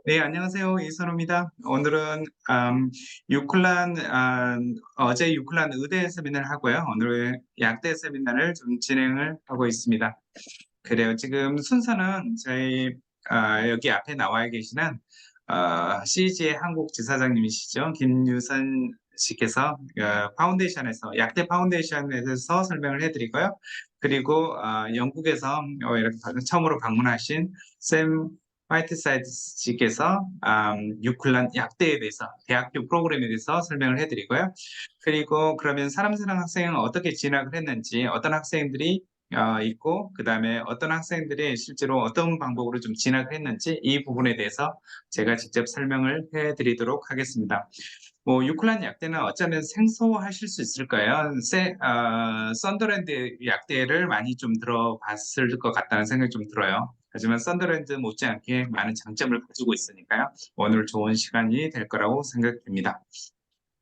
네, 안녕하세요. 이선호입니다. 오늘은 유클란 어제 유클란 의대 세미나를 하고요. 오늘 약대 세미나를 좀 진행을 하고 있습니다. 그래요. 지금 순서는 저희 여기 앞에 나와 계시는 CG의 한국 지사장님이시죠. 김유선 씨께서 파운데이션에서 약대 파운데이션에서 설명을 해드리고요. 그리고 영국에서 이렇게 처음으로 방문하신 샘 화이트사이드 씨께서 유클란 약대에 대해서 대학교 프로그램에 대해서 설명을 해드리고요. 그리고 그러면 사람사랑 학생은 어떻게 진학을 했는지, 어떤 학생들이 있고, 그 다음에 어떤 학생들이 실제로 어떤 방법으로 좀 진학을 했는지 이 부분에 대해서 제가 직접 설명을 해드리도록 하겠습니다. 뭐 유클란 약대는 어쩌면 생소하실 수 있을까요? 썬더랜드 약대를 많이 좀 들어봤을 것 같다는 생각이 좀 들어요. 하지만 썬더랜드 못지않게 많은 장점을 가지고 있으니까요. 오늘 좋은 시간이 될 거라고 생각됩니다.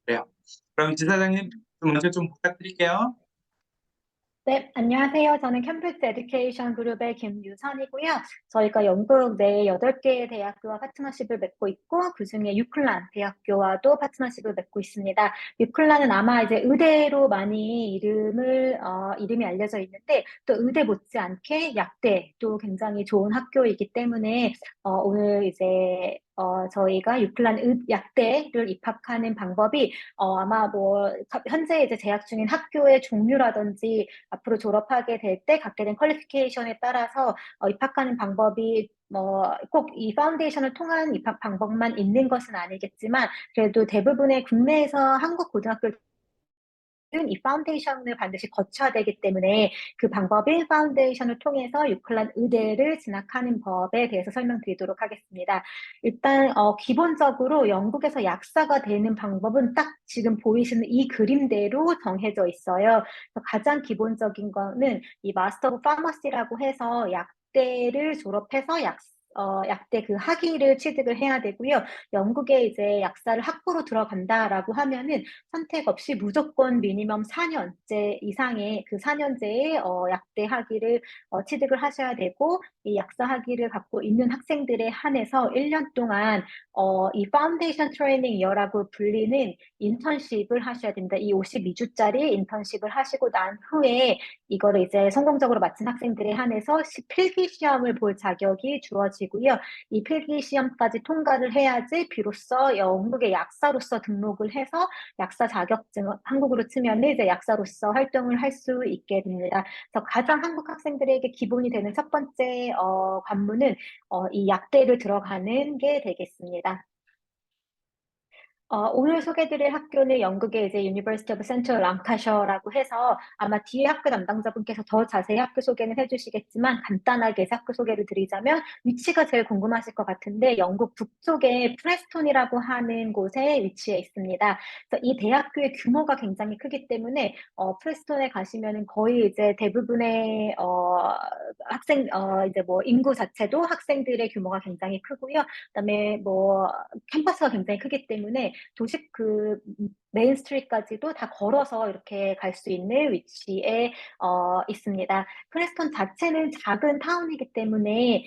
그래요. 그럼 지사장님 먼저 좀 부탁드릴게요. 네, 안녕하세요. 저는 캠브리지 에듀케이션 그룹의 김유선이고요. 저희가 영국 내 8개의 대학교와 파트너십을 맺고 있고, 그중에 유클란 대학교와도 파트너십을 맺고 있습니다. 유클란은 아마 이제 의대로 많이 이름이 알려져 있는데, 또 의대 못지않게 약대도 굉장히 좋은 학교이기 때문에, 오늘 이제 저희가 유클란 약대를 입학하는 방법이 아마 뭐 현재 이제 재학 중인 학교의 종류라든지 앞으로 졸업하게 될 때 갖게 된 퀄리피케이션에 따라서 입학하는 방법이 뭐 꼭 이 파운데이션을 통한 입학 방법만 있는 것은 아니겠지만 그래도 대부분의 국내에서 한국 고등학교를 이 파운데이션을 반드시 거쳐야 되기 때문에 그 방법인 파운데이션을 통해서 유클란 의대를 진학하는 법에 대해서 설명드리도록 하겠습니다. 일단 기본적으로 영국에서 약사가 되는 방법은 딱 지금 보이시는 이 그림대로 정해져 있어요. 그래서 가장 기본적인 거는 이 마스터 오브 파머시라고 해서 약대를 졸업해서 약대 그 학위를 취득을 해야 되고요. 영국에 이제 약사를 학부로 들어간다라고 하면은 선택 없이 무조건 미니멈 4년제 이상의 그 4년제의 약대 학위를 취득을 하셔야 되고 이 약사 학위를 갖고 있는 학생들에 한해서 1년 동안 이 파운데이션 트레이닝 이어라고 불리는 인턴십을 하셔야 됩니다. 이 52주짜리 인턴십을 하시고 난 후에 이거를 이제 성공적으로 마친 학생들에 한해서 필기 시험을 볼 자격이 주어지고요. 이 필기 시험까지 통과를 해야지 비로소 영국의 약사로서 등록을 해서 약사 자격증, 한국으로 치면 이제 약사로서 활동을 할 수 있게 됩니다. 그래서 가장 한국 학생들에게 기본이 되는 첫 번째 관문은 이 약대를 들어가는 게 되겠습니다. 오늘 소개드릴 학교는 영국의 이제 University of Central Lancashire라고 해서 아마 뒤에 학교 담당자분께서 더 자세히 학교 소개는 해주시겠지만 간단하게 이제 학교 소개를 드리자면 위치가 제일 궁금하실 것 같은데 영국 북쪽의 프레스톤이라고 하는 곳에 위치해 있습니다. 그래서 이 대학교의 규모가 굉장히 크기 때문에 프레스톤에 가시면은 거의 이제 대부분의 이제 뭐 인구 자체도 학생들의 규모가 굉장히 크고요. 그다음에 뭐 캠퍼스가 굉장히 크기 때문에 도시 그 메인 스트리트까지도 다 걸어서 이렇게 갈 수 있는 위치에 있습니다. 프레스턴 자체는 작은 타운이기 때문에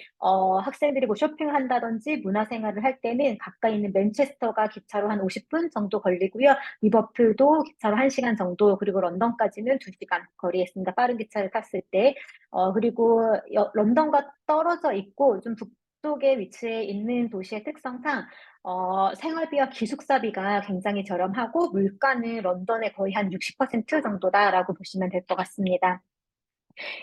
학생들이 뭐 쇼핑을 한다든지 문화생활을 할 때는 가까이 있는 맨체스터가 기차로 한 50분 정도 걸리고요. 리버풀도 기차로 1시간 정도, 그리고 런던까지는 2시간 거리에 있습니다. 빠른 기차를 탔을 때. 그리고 런던과 떨어져 있고 좀 북쪽에 위치해 있는 도시의 특성상 생활비와 기숙사비가 굉장히 저렴하고 물가는 런던의 거의 한 60% 정도다라고 보시면 될 것 같습니다.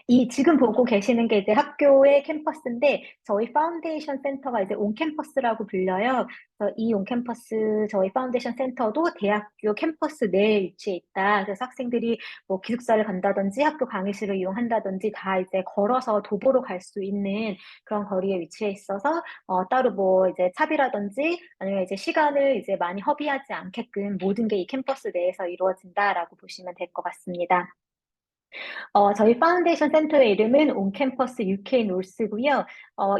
이 지금 보고 계시는 게 이제 학교의 캠퍼스인데 저희 파운데이션 센터가 이제 온캠퍼스라고 불려요. 그래서 이 온캠퍼스 저희 파운데이션 센터도 대학교 캠퍼스 내에 위치해 있다. 그래서 학생들이 뭐 기숙사를 간다든지 학교 강의실을 이용한다든지 다 이제 걸어서 도보로 갈 수 있는 그런 거리에 위치해 있어서 따로 뭐 이제 차비라든지 아니면 이제 시간을 이제 많이 허비하지 않게끔 모든 게 이 캠퍼스 내에서 이루어진다라고 보시면 될 것 같습니다. 저희 파운데이션 센터의 이름은 온캠퍼스 UK 노스고요.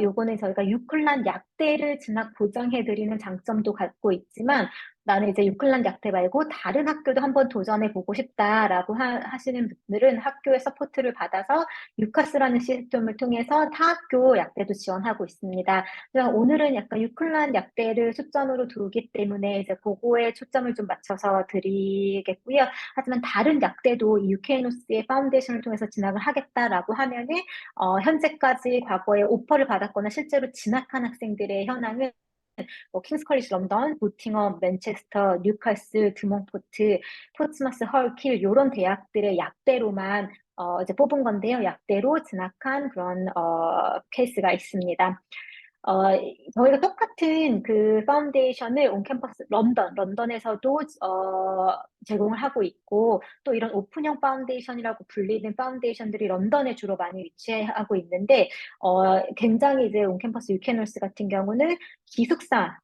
요거는 저희가 유클란 약대를 진학 보장해드리는 장점도 갖고 있지만 나는 이제 유클란 약대 말고 다른 학교도 한번 도전해 보고 싶다라고 하시는 분들은 학교의 서포트를 받아서 유카스라는 시스템을 통해서 타 학교 약대도 지원하고 있습니다. 그래서 오늘은 약간 유클란 약대를 초점으로 두기 때문에 이제 그거에 초점을 좀 맞춰서 드리겠고요. 하지만 다른 약대도 이 유케이노스의 파운데이션을 통해서 진학을 하겠다라고 하면은 현재까지 과거에 오퍼를 받았거나 실제로 진학한 학생들의 현황은 뭐 킹스 컬리지 런던, 노팅엄, 맨체스터, 뉴캐슬, 드몬포트, 포츠마스, 헐, 킬 이런 대학들의 약대로만 이제 뽑은 건데요. 약대로 진학한 그런 케이스가 있습니다. 어, 저희가 똑같은 그 파운데이션을 온캠퍼스 런던에서도 제공을 하고 있고 또 이런 오픈형 파운데이션이라고 불리는 파운데이션들이 런던에 주로 많이 위치하고 있는데 굉장히 이제 온캠퍼스 유캐널스 같은 경우는 기숙사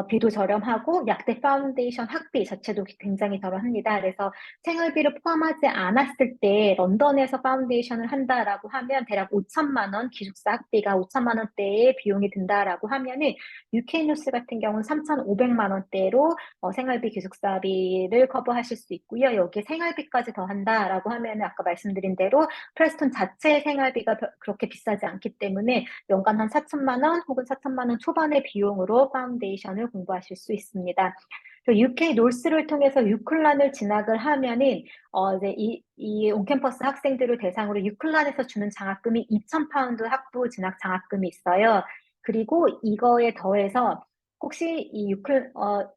비도 저렴하고 약대 파운데이션 학비 자체도 굉장히 저렴합니다. 그래서 생활비를 포함하지 않았을 때 런던에서 파운데이션을 한다라고 하면 대략 5천만 원, 기숙사 학비가 5천만 원대의 비용이 든다라고 하면은 유케이누스 같은 경우는 3,500만 원대로 생활비, 기숙사비를 커버하실 수 있고요. 여기에 생활비까지 더한다라고 하면은 아까 말씀드린 대로 프레스톤 자체의 생활비가 그렇게 비싸지 않기 때문에 연간 한 4천만 원 혹은 4천만 원 초반의 비용으로 파운데이션을 공부하실 수 있습니다. UK 놀스를 통해서 유클란을 진학을 하면은 이제 이 온캠퍼스 학생들을 대상으로 유클란에서 주는 장학금이 2,000파운드 학부 진학 장학금이 있어요. 그리고 이거에 더해서 혹시 이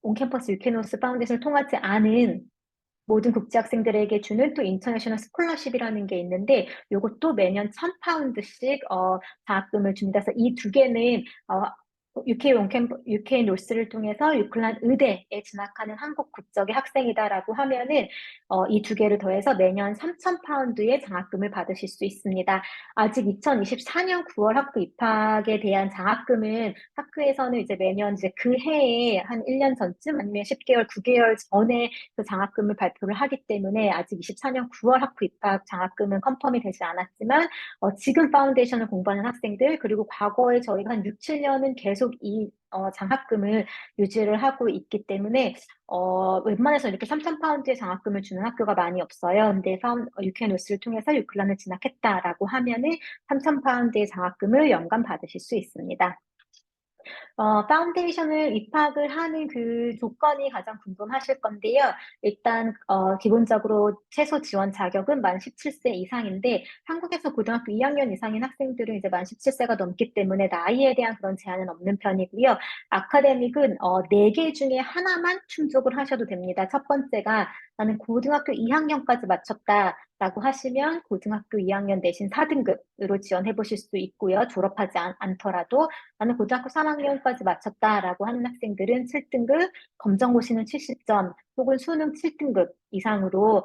온캠퍼스 유케노스 파운데이션을 통하지 않은 모든 국제 학생들에게 주는 또 인터내셔널 스콜러십이라는 게 있는데 이것도 매년 1,000파운드씩 장학금을 줍니다. 그래서 이 두 개는 UK 노스를 통해서 유클란 의대에 진학하는 한국 국적의 학생이다라고 하면은 이 두 개를 더해서 매년 3,000파운드의 장학금을 받으실 수 있습니다. 아직 2024년 9월 학부 입학에 대한 장학금은 학교에서는 이제 매년 이제 그 해에 한 1년 전쯤 아니면 10개월, 9개월 전에 그 장학금을 발표를 하기 때문에 아직 24년 9월 학부 입학 장학금은 컨펌이 되지 않았지만 지금 파운데이션을 공부하는 학생들 그리고 과거에 저희가 한 6, 7년은 계속 이 장학금을 유지를 하고 있기 때문에 웬만해서 이렇게 3,000파운드의 장학금을 주는 학교가 많이 없어요. 근데 유케노스를 통해서 유클란을 진학했다라고 하면은 3,000파운드의 장학금을 연간 받으실 수 있습니다. 파운데이션을 입학을 하는 그 조건이 가장 궁금하실 건데요. 일단, 기본적으로 최소 지원 자격은 만 17세 이상인데, 한국에서 고등학교 2학년 이상인 학생들은 이제 만 17세가 넘기 때문에 나이에 대한 그런 제한은 없는 편이고요. 아카데믹은 4개 중에 하나만 충족을 하셔도 됩니다. 첫 번째가 나는 고등학교 2학년까지 마쳤다. 라고 하시면 고등학교 2학년 내신 4등급으로 지원해 보실 수 있고요. 졸업하지 않더라도 나는 고등학교 3학년까지 마쳤다라고 하는 학생들은 7등급, 검정고시는 70점, 혹은 수능 7등급 이상으로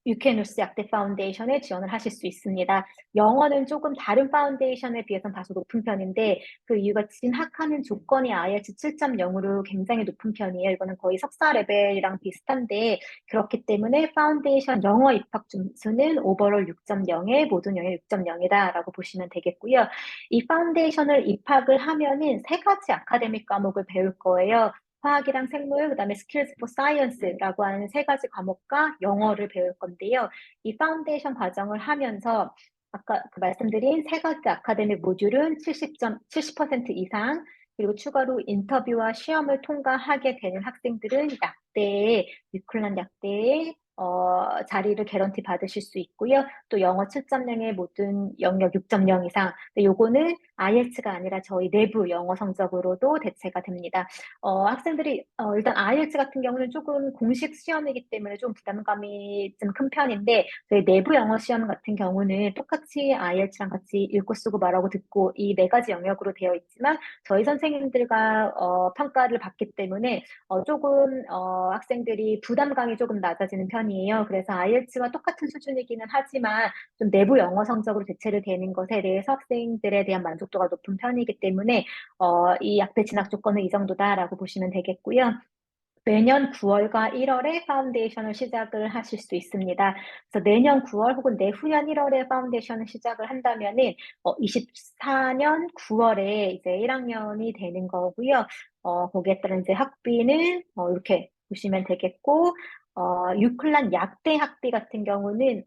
유케누스 약대 파운데이션에 지원을 하실 수 있습니다. 영어는 조금 다른 파운데이션에 비해서는 다소 높은 편인데 그 이유가 진학하는 조건이 IELTS 7.0으로 굉장히 높은 편이에요. 이거는 거의 석사 레벨이랑 비슷한데 그렇기 때문에 파운데이션 영어 입학 점수는 오버롤 6.0에 모든 영역 6.0이다라고 보시면 되겠고요. 이 파운데이션을 입학을 하면은 세 가지 아카데믹 과목을 배울 거예요. 화학이랑 생물, 그다음에 스킬스 포 사이언스라고 하는 세 가지 과목과 영어를 배울 건데요. 이 파운데이션 과정을 하면서 아까 그 말씀드린 세 가지 아카데믹 모듈은 70% 이상, 그리고 추가로 인터뷰와 시험을 통과하게 되는 학생들은 유클란 약대에 자리를 개런티 받으실 수 있고요. 또 영어 7.0의 모든 영역 6.0 이상. 근데 요거는 IELTS가 아니라 저희 내부 영어 성적으로도 대체가 됩니다. 학생들이 일단 IELTS 같은 경우는 조금 공식 시험이기 때문에 좀 부담감이 좀 큰 편인데 저희 내부 영어 시험 같은 경우는 똑같이 IELTS랑 같이 읽고 쓰고 말하고 듣고 이 네 가지 영역으로 되어 있지만 저희 선생님들과 평가를 받기 때문에 조금 학생들이 부담감이 조금 낮아지는 편이에요. 그래서 IELTS와 똑같은 수준이기는 하지만 좀 내부 영어 성적으로 대체를 되는 것에 대해서 학생들에 대한 만족도가 높은 편이기 때문에 이 약대 진학 조건은 이 정도다라고 보시면 되겠고요. 매년 9월과 1월에 파운데이션을 시작을 하실 수 있습니다. 그래서 내년 9월 혹은 내후년 1월에 파운데이션을 시작을 한다면은 24년 9월에 이제 1학년이 되는 거고요. 거기에 따른 이제 학비는 이렇게 보시면 되겠고, 유클란 약대 학비 같은 경우는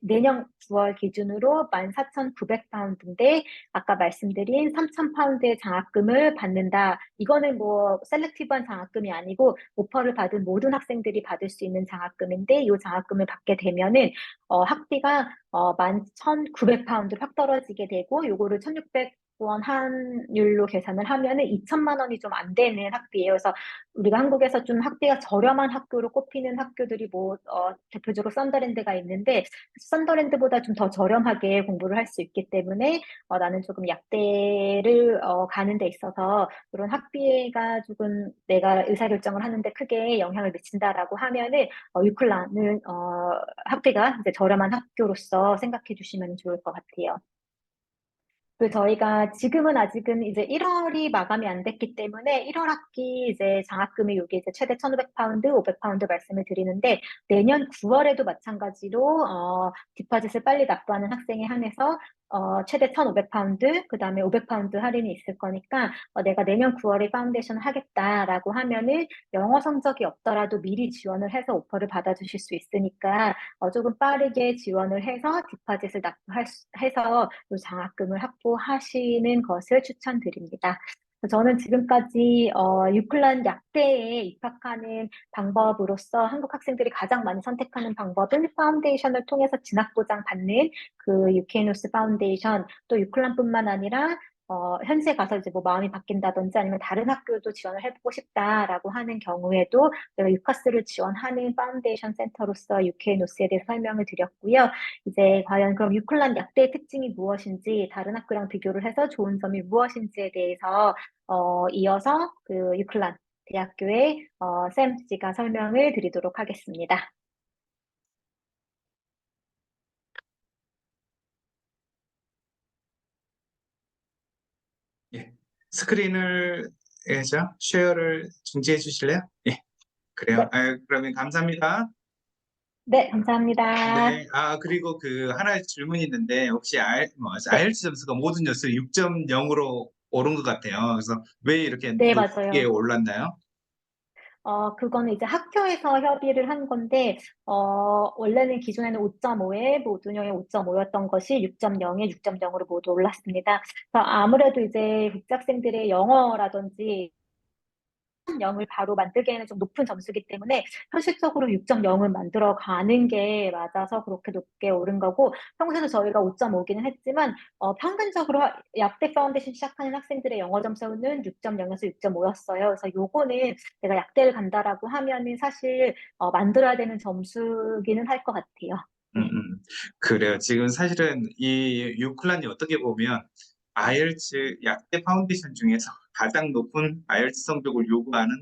내년 9월 기준으로 14,900파운드인데, 아까 말씀드린 3,000파운드의 장학금을 받는다. 이거는 뭐 셀렉티브한 장학금이 아니고 오퍼를 받은 모든 학생들이 받을 수 있는 장학금인데, 이 장학금을 받게 되면은 학비가 11,900파운드 확 떨어지게 되고, 요거를 1,600원 환율로 계산을 하면은 2천만 원이 좀 안 되는 학비예요. 그래서 우리가 한국에서 좀 학비가 저렴한 학교로 꼽히는 학교들이 뭐 대표적으로 썬더랜드가 있는데, 썬더랜드보다 좀 더 저렴하게 공부를 할 수 있기 때문에 나는 조금 약대를 가는 데 있어서 그런 학비가 조금 내가 의사결정을 하는데 크게 영향을 미친다라고 하면은 유클라는 학비가 이제 저렴한 학교로서 생각해 주시면 좋을 것 같아요. 그 저희가 지금은 아직은 이제 1월이 마감이 안 됐기 때문에 1월 학기 이제 장학금이 요게 이제 최대 1,500파운드, 500파운드 말씀을 드리는데, 내년 9월에도 마찬가지로 디파짓을 빨리 납부하는 학생에 한해서 최대 1,500파운드, 그 다음에 500파운드 할인이 있을 거니까 내가 내년 9월에 파운데이션을 하겠다라고 하면은 영어 성적이 없더라도 미리 지원을 해서 오퍼를 받아주실 수 있으니까 조금 빠르게 지원을 해서 디파짓을 해서 이 장학금을 확보하시는 것을 추천드립니다. 저는 지금까지 유클란 약대에 입학하는 방법으로서 한국 학생들이 가장 많이 선택하는 방법은 파운데이션을 통해서 진학 보장 받는 그 유케이노스 파운데이션, 또 유클란뿐만 아니라 현재 가서 이제 뭐 마음이 바뀐다든지 아니면 다른 학교도 지원을 해보고 싶다라고 하는 경우에도 제가 유카스를 지원하는 파운데이션 센터로서 유케이노스에 대해 설명을 드렸고요. 이제 과연 그럼 유클란 약대의 특징이 무엇인지, 다른 학교랑 비교를 해서 좋은 점이 무엇인지에 대해서 이어서 그 유클란 대학교의 샘 씨가 설명을 드리도록 하겠습니다. 예. 스크린을 쉐어를 중지해 주실래요? 예, 그래요. 네, 그러면 감사합니다. 네, 감사합니다. 네, 그리고 그 하나의 질문이 있는데, 혹시 네, IELTS 점수가 모든 여수 6.0으로 오른 것 같아요. 그래서 왜 이렇게 네, 높게 맞아요. 올랐나요? 그거는 이제 학교에서 협의를 한 건데, 원래는 기존에는 5.5에 모든 영역 5.5였던 것이 6.0에 6.0으로 모두 올랐습니다. 그래서 아무래도 이제 국제학생들의 영어라든지 0을 바로 만들기에는 좀 높은 점수이기 때문에 현실적으로 6.0을 만들어 가는 게 맞아서 그렇게 높게 오른 거고, 평소에도 저희가 5.5기는 했지만 평균적으로 약대 파운데이션 시작하는 학생들의 영어 점수는 6.0에서 6.5였어요. 그래서 요거는 내가 약대를 간다라고 하면은 사실 만들어야 되는 점수기는 할 것 같아요. 음, 네. 그래요. 지금 사실은 이 유클란이 어떻게 보면 IELTS 약대 파운데이션 중에서 가장 높은 IELTS 성적을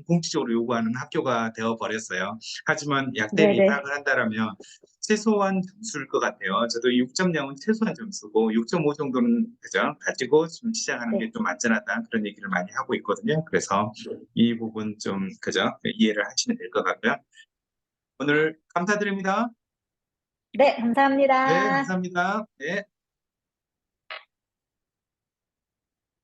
공식적으로 요구하는 학교가 되어 버렸어요. 하지만 약대를 네네. 입학을 한다라면 최소한 점수일 것 같아요. 저도 6.0은 최소한 점수고 6.5 정도는 그죠? 가지고 좀 시작하는 게 네. 좀 안전하다 그런 얘기를 많이 하고 있거든요. 그래서 이 부분 좀 그죠? 이해를 하시면 될 것 같고요. 오늘 감사드립니다. 네, 네, 감사합니다. 감사합니다. 네.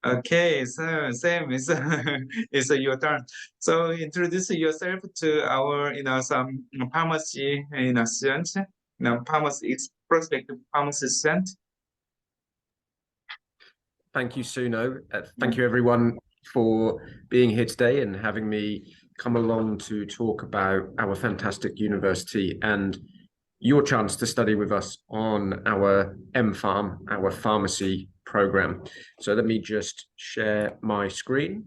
Okay, so Sam, it's your turn. So introduce yourself to our, some pharmacy, student, pharmacy, prospective pharmacy student. Thank you, Suno. Thank you, everyone, for being here today and having me come along to talk about our fantastic university and your chance to study with us on our MPharm, our pharmacy program. So let me just share my screen.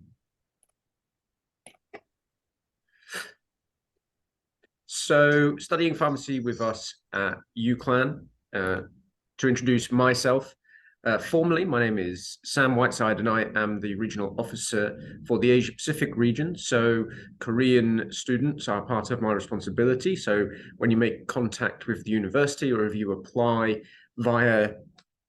So studying pharmacy with us at UCLan, to introduce myself, formally, my name is Sam Whiteside and I am the regional officer for the Asia Pacific region. So Korean students are part of my responsibility. So when you make contact with the university or if you apply via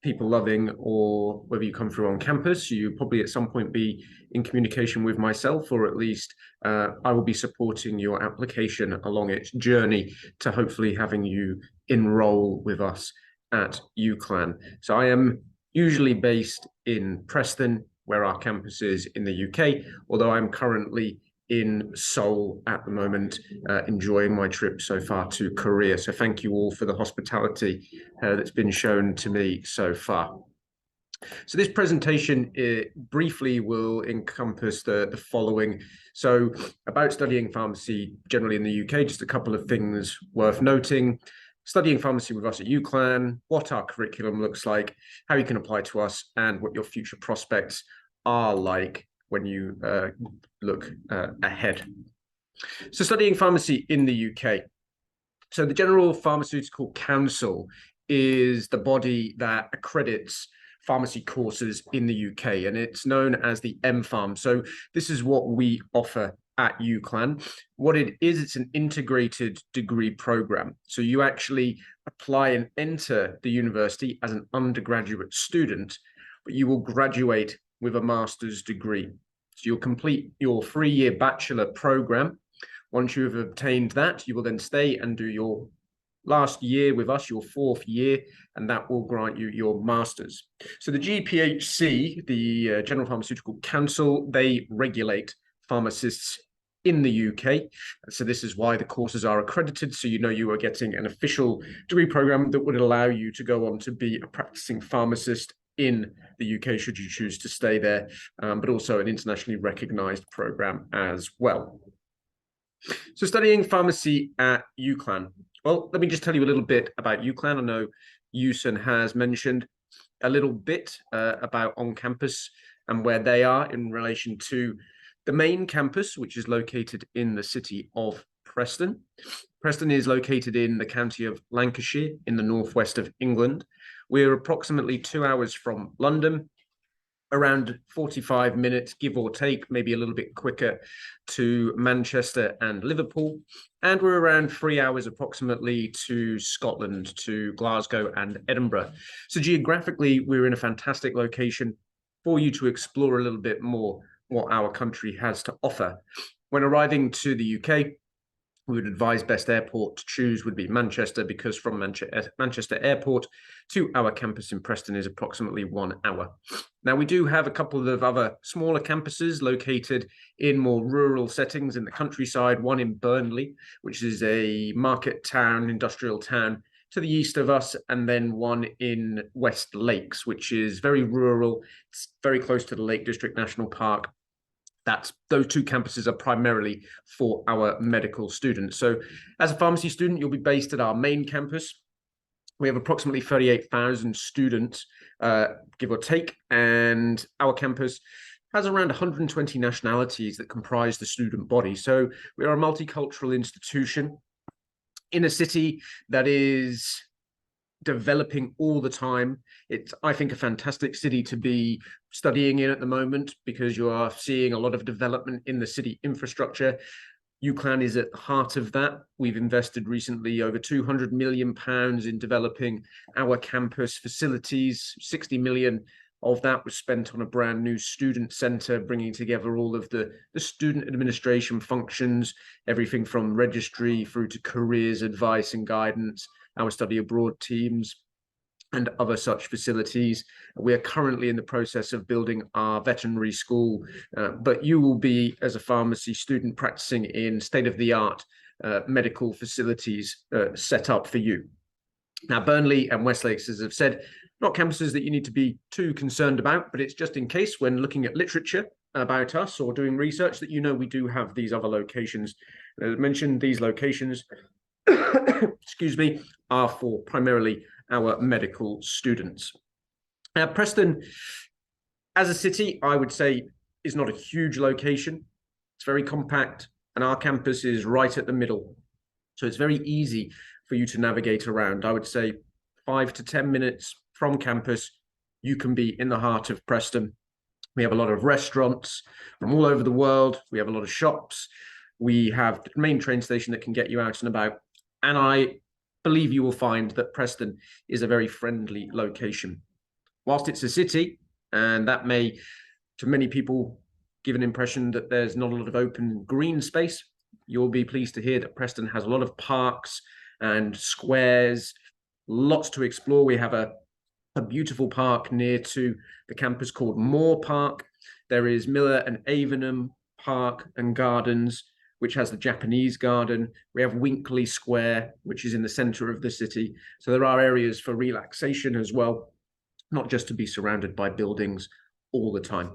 people-loving or whether you come through on campus, you probably at some point be in communication with myself, or at least I will be supporting your application along its journey to hopefully having you enroll with us at UCLan. So I am usually based in Preston, where our campus is in the UK, although I'm currently in Seoul at the moment, enjoying my trip so far to Korea. So thank you all for the hospitality that's been shown to me so far. So this presentation briefly will encompass the following. So about studying pharmacy generally in the UK, just a couple of things worth noting. Studying pharmacy with us at UCLan, what our curriculum looks like, how you can apply to us, and what your future prospects are like when you look ahead. So studying pharmacy in the UK. So the General Pharmaceutical Council is the body that accredits pharmacy courses in the UK, and it's known as the MPharm. So this is what we offer at UCLan. What it is, it's an integrated degree program. So you actually apply and enter the university as an undergraduate student, but you will graduate with a master's degree. So you'll complete your 3-year bachelor program. Once you have obtained that, you will then stay and do your last year with us, your 4th year, and that will grant you your master's. So the GPHC, the General Pharmaceutical Council, they regulate pharmacists in the UK. So this is why the courses are accredited. So you know you are getting an official degree program that would allow you to go on to be a practicing pharmacist in the UK should you choose to stay there, but also an internationally recognized program as well. So studying pharmacy at UCLan. Well, let me just tell you a little bit about UCLan. I know Yusun has mentioned a little bit about on campus and where they are in relation to the main campus, which is located in the city of Preston. Preston is located in the county of Lancashire in the northwest of England. We're approximately 2 hours from London, around 45 minutes, give or take, maybe a little bit quicker, to Manchester and Liverpool. And we're around 3 hours approximately to Scotland, to Glasgow and Edinburgh. So geographically, we're in a fantastic location for you to explore a little bit more what our country has to offer. When arriving to the UK, we would advise best airport to choose would be Manchester, because from Manchester Airport to our campus in Preston is approximately 1 hour. Now, we do have a couple of other smaller campuses located in more rural settings in the countryside, one in Burnley, which is a market town, industrial town to the east of us, and then one in West Lakes, which is very rural. It's very close to the Lake District National Park. Those 2 campuses are primarily for our medical students. So as a pharmacy student, you'll be based at our main campus. We have approximately 38,000 students, give or take, and our campus has around 120 nationalities that comprise the student body. So we are a multicultural institution in a city that is developing all the time. It's, I think, a fantastic city to be studying in at the moment, because you are seeing a lot of development in the city infrastructure. UCLan is at the heart of that. We've invested recently over £200 million in developing our campus facilities. 60 million of that was spent on a brand new student centre, bringing together all of the student administration functions, everything from registry through to careers advice and guidance, our study abroad teams, and other such facilities. We are currently in the process of building our veterinary school, but you will be, as a pharmacy student, practicing in state-of-the-art medical facilities set up for you. Now, Burnley and West Lakes, as I've said, not campuses that you need to be too concerned about, but it's just in case when looking at literature about us or doing research that you know we do have these other locations. As mentioned, these locations excuse me, are for primarily our medical students. Now, Preston, as a city, I would say, is not a huge location. It's very compact, and our campus is right at the middle. So it's very easy for you to navigate around. I would say 5 to 10 minutes from campus, you can be in the heart of Preston. We have a lot of restaurants from all over the world. We have a lot of shops. We have the main train station that can get you out and about. And I believe you will find that Preston is a very friendly location. whilst it's a city, and that may, to many people, give an impression that there's not a lot of open green space, you'll be pleased to hear that Preston has a lot of parks and squares, lots to explore. We have a beautiful park near to the campus called Moore Park. There is Miller and Avenham Park and Gardens, which has the Japanese garden. We have Winkley Square, which is in the center of the city. So there are areas for relaxation as well, not just to be surrounded by buildings all the time.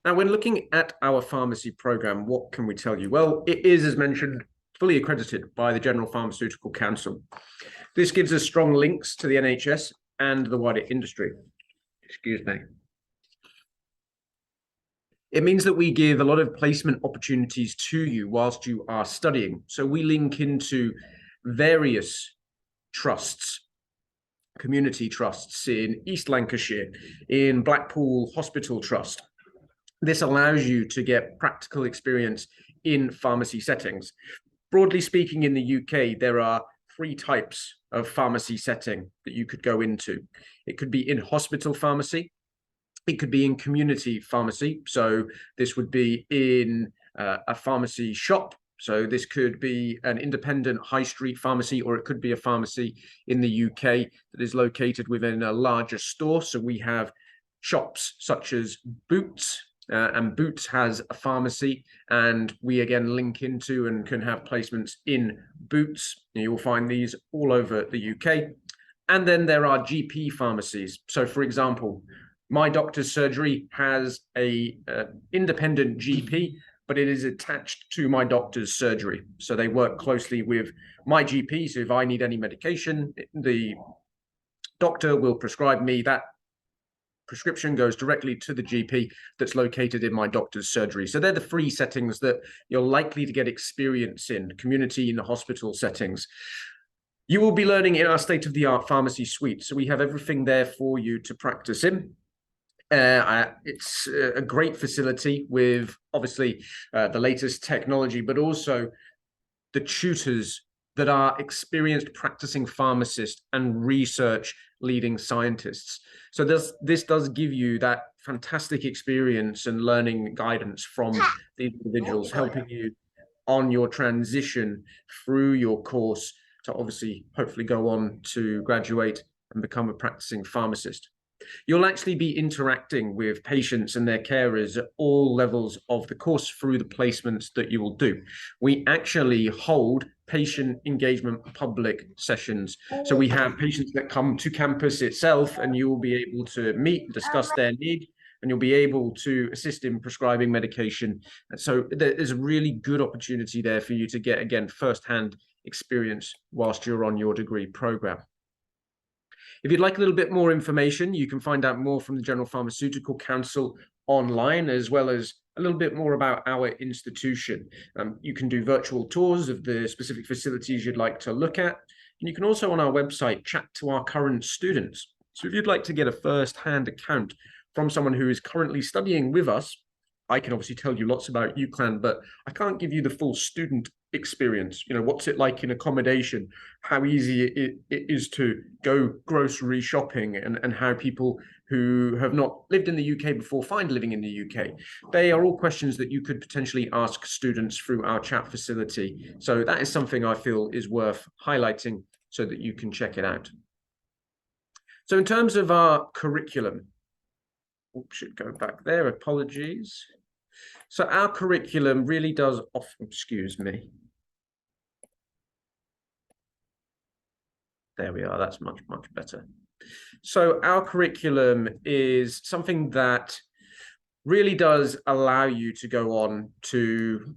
Now, when looking at our pharmacy program, what can we tell you? Well, it is, as mentioned, fully accredited by the General Pharmaceutical Council. This gives us strong links to the NHS and the wider industry. Excuse me. It means that we give a lot of placement opportunities to you whilst you are studying. So we link into various trusts, community trusts in East Lancashire, in Blackpool Hospital Trust. This allows you to get practical experience in pharmacy settings. Broadly speaking, in the UK, there are 3 types of pharmacy setting that you could go into. It could be in hospital pharmacy. It could be in community pharmacy. So this would be in a pharmacy shop. So this could be an independent high street pharmacy, or it could be a pharmacy in the UK that is located within a larger store. So we have shops such as Boots, and Boots has a pharmacy, and we again link into and can have placements in Boots. You will find these all over the UK. And then there are GP pharmacies. So for example, My Doctor's Surgery has a independent GP, but it is attached to My Doctor's Surgery. So they work closely with my GP. So if I need any medication, the doctor will prescribe me that prescription, goes directly to the GP that's located in My Doctor's Surgery. So they're the 3 settings that you're likely to get experience in, community and hospital settings. You will be learning in our state-of-the-art pharmacy suite. So we have everything there for you to practice in. It's a great facility with obviously the latest technology, but also the tutors that are experienced practicing pharmacists and research leading scientists. So this does give you that fantastic experience and learning guidance from the individuals, helping you on your transition through your course to obviously hopefully go on to graduate and become a practicing pharmacist. You'll actually be interacting with patients and their carers at all levels of the course through the placements that you will do. We actually hold patient engagement public sessions. So we have patients that come to campus itself, and you will be able to meet, discuss their need, and you'll be able to assist in prescribing medication. And so there's a really good opportunity there for you to get, again, first-hand experience whilst you're on your degree program. If you'd like a little bit more information, you can find out more from the General Pharmaceutical Council online, as well as a little bit more about our institution. You can do virtual tours of the specific facilities you'd like to look at. And you can also on our website chat to our current students. So if you'd like to get a first-hand account from someone who is currently studying with us, I can obviously tell you lots about UCLan, but I can't give you the full student experience. You know, what's it like in accommodation, how easy it is to go grocery shopping, and how people who have not lived in the UK before find living in the UK. They are all questions that you could potentially ask students through our chat facility. So that is something I feel is worth highlighting so that you can check it out. So in terms of our curriculum, should go back there, apologies. So our curriculum really does excuse me. There we are, that's much, much better. So our curriculum is something that really does allow you to go on to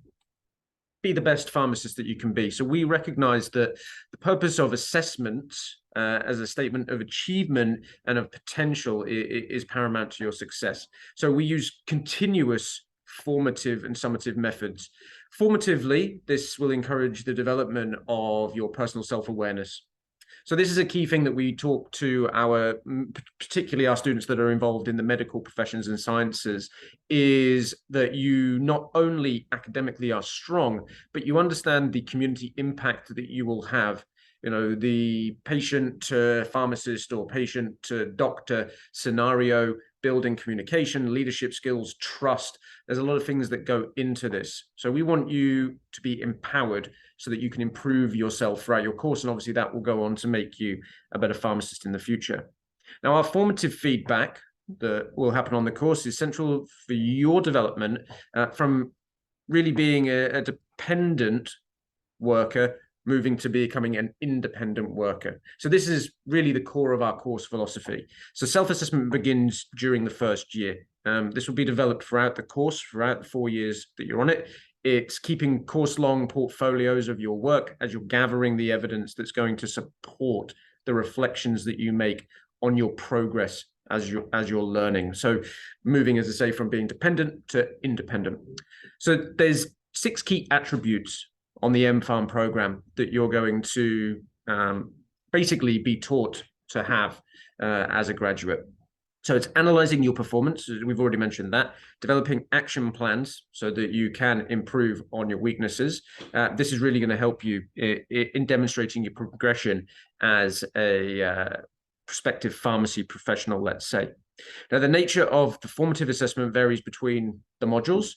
be the best pharmacist that you can be. So we recognize that the purpose of assessment as a statement of achievement and of potential is paramount to your success. So we use continuous formative and summative methods. Formatively, this will encourage the development of your personal self-awareness. So this is a key thing that we talk to particularly our students that are involved in the medical professions and sciences, is that you not only academically are strong, but you understand the community impact that you will have you know, the patient to pharmacist or patient to doctor scenario, building communication, leadership skills, trust. There's a lot of things that go into this. So we want you to be empowered so that you can improve yourself throughout your course. And obviously that will go on to make you a better pharmacist in the future. Now, our formative feedback that will happen on the course is central for your development from really being a dependent worker moving to becoming an independent worker. So this is really the core of our course philosophy. So self-assessment begins during the first year. This will be developed throughout the course, throughout the 4 years that you're on it. It's keeping course-long portfolios of your work as you're gathering the evidence that's going to support the reflections that you make on your progress as you're learning. So moving, as I say, from being dependent to independent. So there's 6 key attributes on the mPharm program that you're going to basically be taught to have as a graduate. So it's analyzing your performance, we've already mentioned that, developing action plans so that you can improve on your weaknesses. This is really going to help you in demonstrating your progression as a prospective pharmacy professional, let's say. Now, the nature of the formative assessment varies between the modules.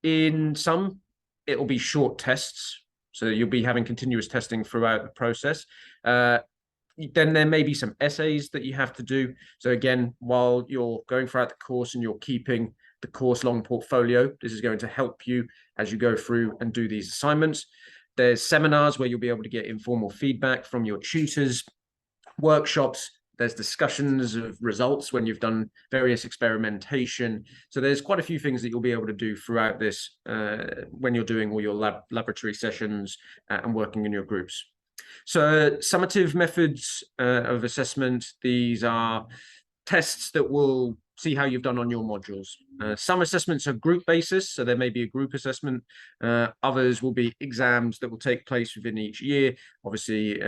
In some, it will be short tests, so you'll be having continuous testing throughout the process. Then there may be some essays that you have to do. So again, while you're going throughout the course and you're keeping the course-long portfolio, this is going to help you as you go through and do these assignments. There's seminars where you'll be able to get informal feedback from your tutors, workshops. There's discussions of results when you've done various experimentation. So there's quite a few things that you'll be able to do throughout this when you're doing all your laboratory sessions and working in your groups. So summative methods of assessment, these are tests that will see how you've done on your modules. Some assessments are group basis, so there may be a group assessment. Others will be exams that will take place within each year. Obviously,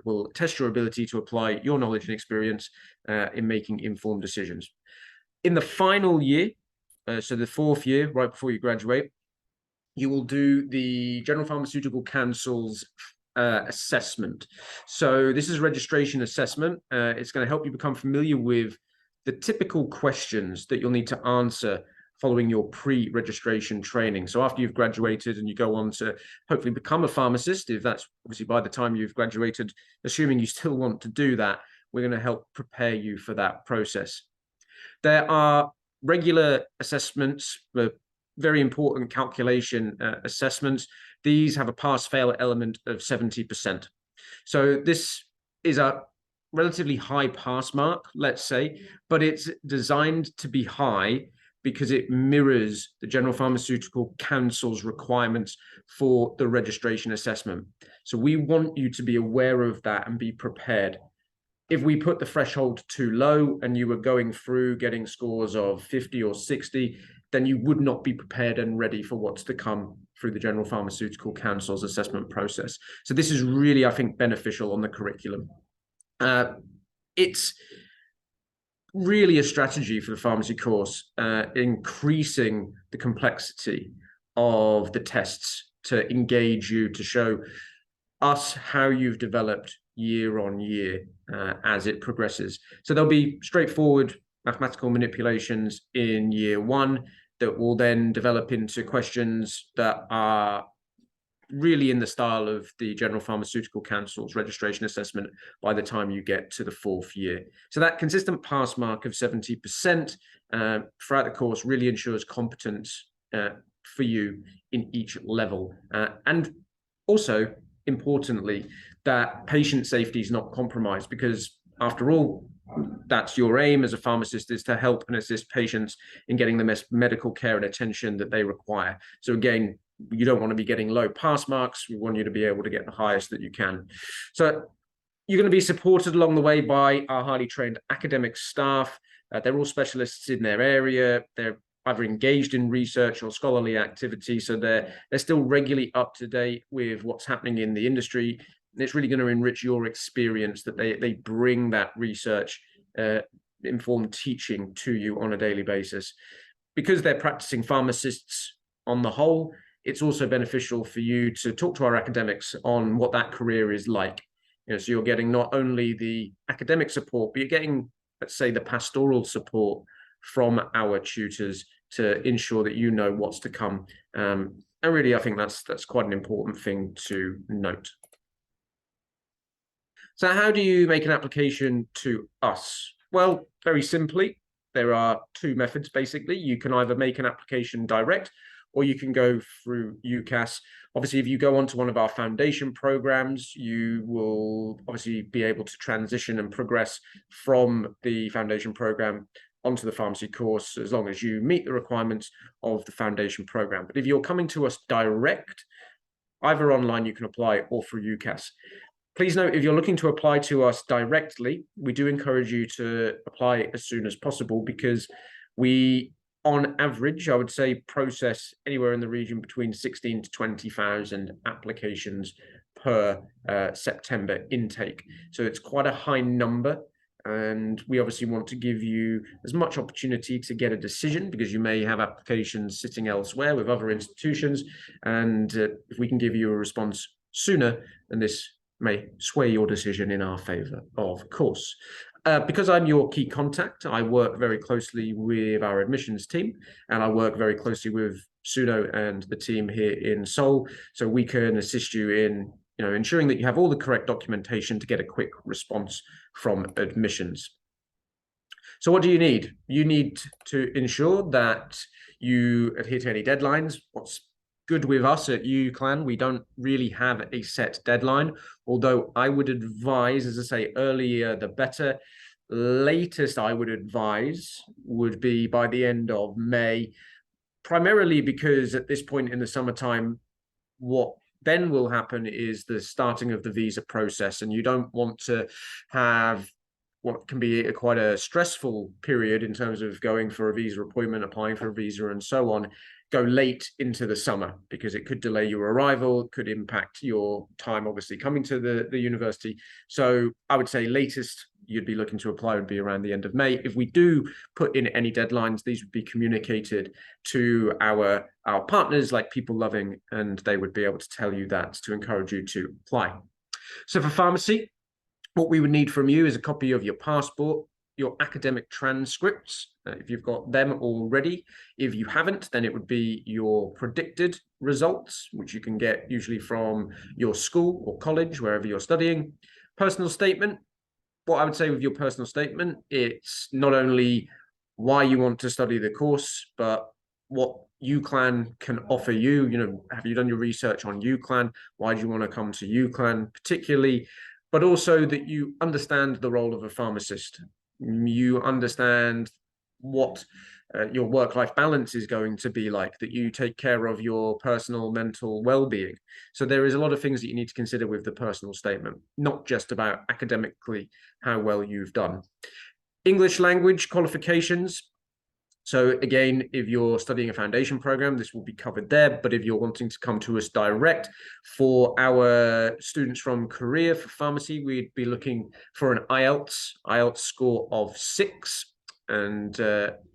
will test your ability to apply your knowledge and experience in making informed decisions. In the final year, so the 4th year, right before you graduate, you will do the General Pharmaceutical Council's assessment. So this is a registration assessment. It's going to help you become familiar with the typical questions that you'll need to answer following your pre-registration training. So after you've graduated and you go on to hopefully become a pharmacist, if that's obviously by the time you've graduated, assuming you still want to do that, we're going to help prepare you for that process. There are regular assessments, very important calculation assessments. These have a pass-fail element of 70%. So this is a relatively high pass mark, let's say, but it's designed to be high because it mirrors the General Pharmaceutical Council's requirements for the registration assessment. So we want you to be aware of that and be prepared. If we put the threshold too low and you were going through getting scores of 50 or 60, then you would not be prepared and ready for what's to come through the General Pharmaceutical Council's assessment process. So this is really, I think, beneficial on the curriculum. It's really a strategy for the pharmacy course, increasing the complexity of the tests to engage you, to show us how you've developed year on year as it progresses. So there'll be straightforward mathematical manipulations in year 1 that will then develop into questions that are really in the style of the General Pharmaceutical Council's registration assessment by the time you get to the 4th year. So that consistent pass mark of 70% throughout the course really ensures competence for you in each level. And also, importantly, that patient safety is not compromised, because after all, that's your aim as a pharmacist, is to help and assist patients in getting the best medical care and attention that they require. So again, you don't want to be getting low pass marks. We want you to be able to get the highest that you can. So you're going to be supported along the way by our highly trained academic staff. They're all specialists in their area. They're either engaged in research or scholarly activity, so they're still regularly up to date with what's happening in the industry. And it's really going to enrich your experience that they bring that research informed teaching to you on a daily basis. Because they're practicing pharmacists on the whole, it's also beneficial for you to talk to our academics on what that career is like. So you're getting not only the academic support, but you're getting, let's say, the pastoral support from our tutors to ensure that you know what's to come. And really, I think that's quite an important thing to note. So how do you make an application to us? Well, very simply, there are two methods, basically. You can either make an application direct, or you can go through UCAS. Obviously, if you go onto one of our foundation programs, you will obviously be able to transition and progress from the foundation program onto the pharmacy course, as long as you meet the requirements of the foundation program. But if you're coming to us direct, either online you can apply or through UCAS. Please note, if you're looking to apply to us directly, we do encourage you to apply as soon as possible, because we, on average, I would say, process anywhere in the region between 16 to 20,000 applications per September intake. So it's quite a high number. And we obviously want to give you as much opportunity to get a decision, because you may have applications sitting elsewhere with other institutions. And if we can give you a response sooner, then this may sway your decision in our favor, of course. Because I'm your key contact, I work very closely with our admissions team, and I work very closely with Suno and the team here in Seoul, so we can assist you in ensuring that you have all the correct documentation to get a quick response from admissions. So what do you need? You need to ensure that you adhere to any deadlines. What's good with us at UCLan, we don't really have a set deadline, although I would advise, as I say, earlier the better. Latest I would advise would be by the end of May, primarily because at this point in the summertime, what then will happen is the starting of the visa process, and you don't want to have what can be quite a stressful period in terms of going for a visa appointment, applying for a visa, and so on, go late into the summer, because it could delay your arrival, could impact your time obviously coming to the university. So I would say latest you'd be looking to apply would be around the end of May. If we do put in any deadlines, these would be communicated to our partners like People Loving, and they would be able to tell you that to encourage you to apply. So for pharmacy, what we would need from you is a copy of your passport, your academic transcripts, if you've got them already. If you haven't, then it would be your predicted results, which you can get usually from your school or college, wherever you're studying. Personal statement. What I would say with your personal statement, it's not only why you want to study the course, but what UCLan can offer you. Have you done your research on UCLan? Why do you want to come to UCLan particularly? But also that you understand the role of a pharmacist. You understand what your work-life balance is going to be like, that you take care of your personal mental well-being. So there is a lot of things that you need to consider with the personal statement, not just about academically how well you've done. English language qualifications. So again, if you're studying a foundation program, this will be covered there. But if you're wanting to come to us direct, for our students from Korea for pharmacy, we'd be looking for an IELTS score of 6. And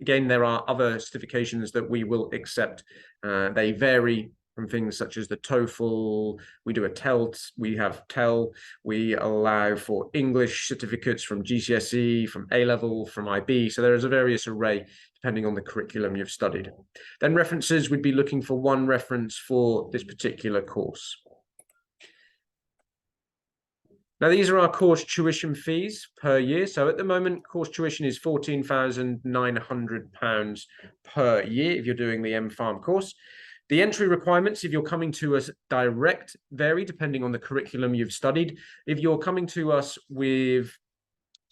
again, there are other certifications that we will accept. They vary from things such as the TOEFL. We do a TEL. We have TEL. We allow for English certificates from GCSE, from A-level, from IB. So there is a various array depending on the curriculum you've studied. Then references, we'd be looking for one reference for this particular course. Now, these are our course tuition fees per year. So at the moment, course tuition is £14,900 per year if you're doing the MPharm course. The entry requirements, if you're coming to us direct, vary depending on the curriculum you've studied. If you're coming to us with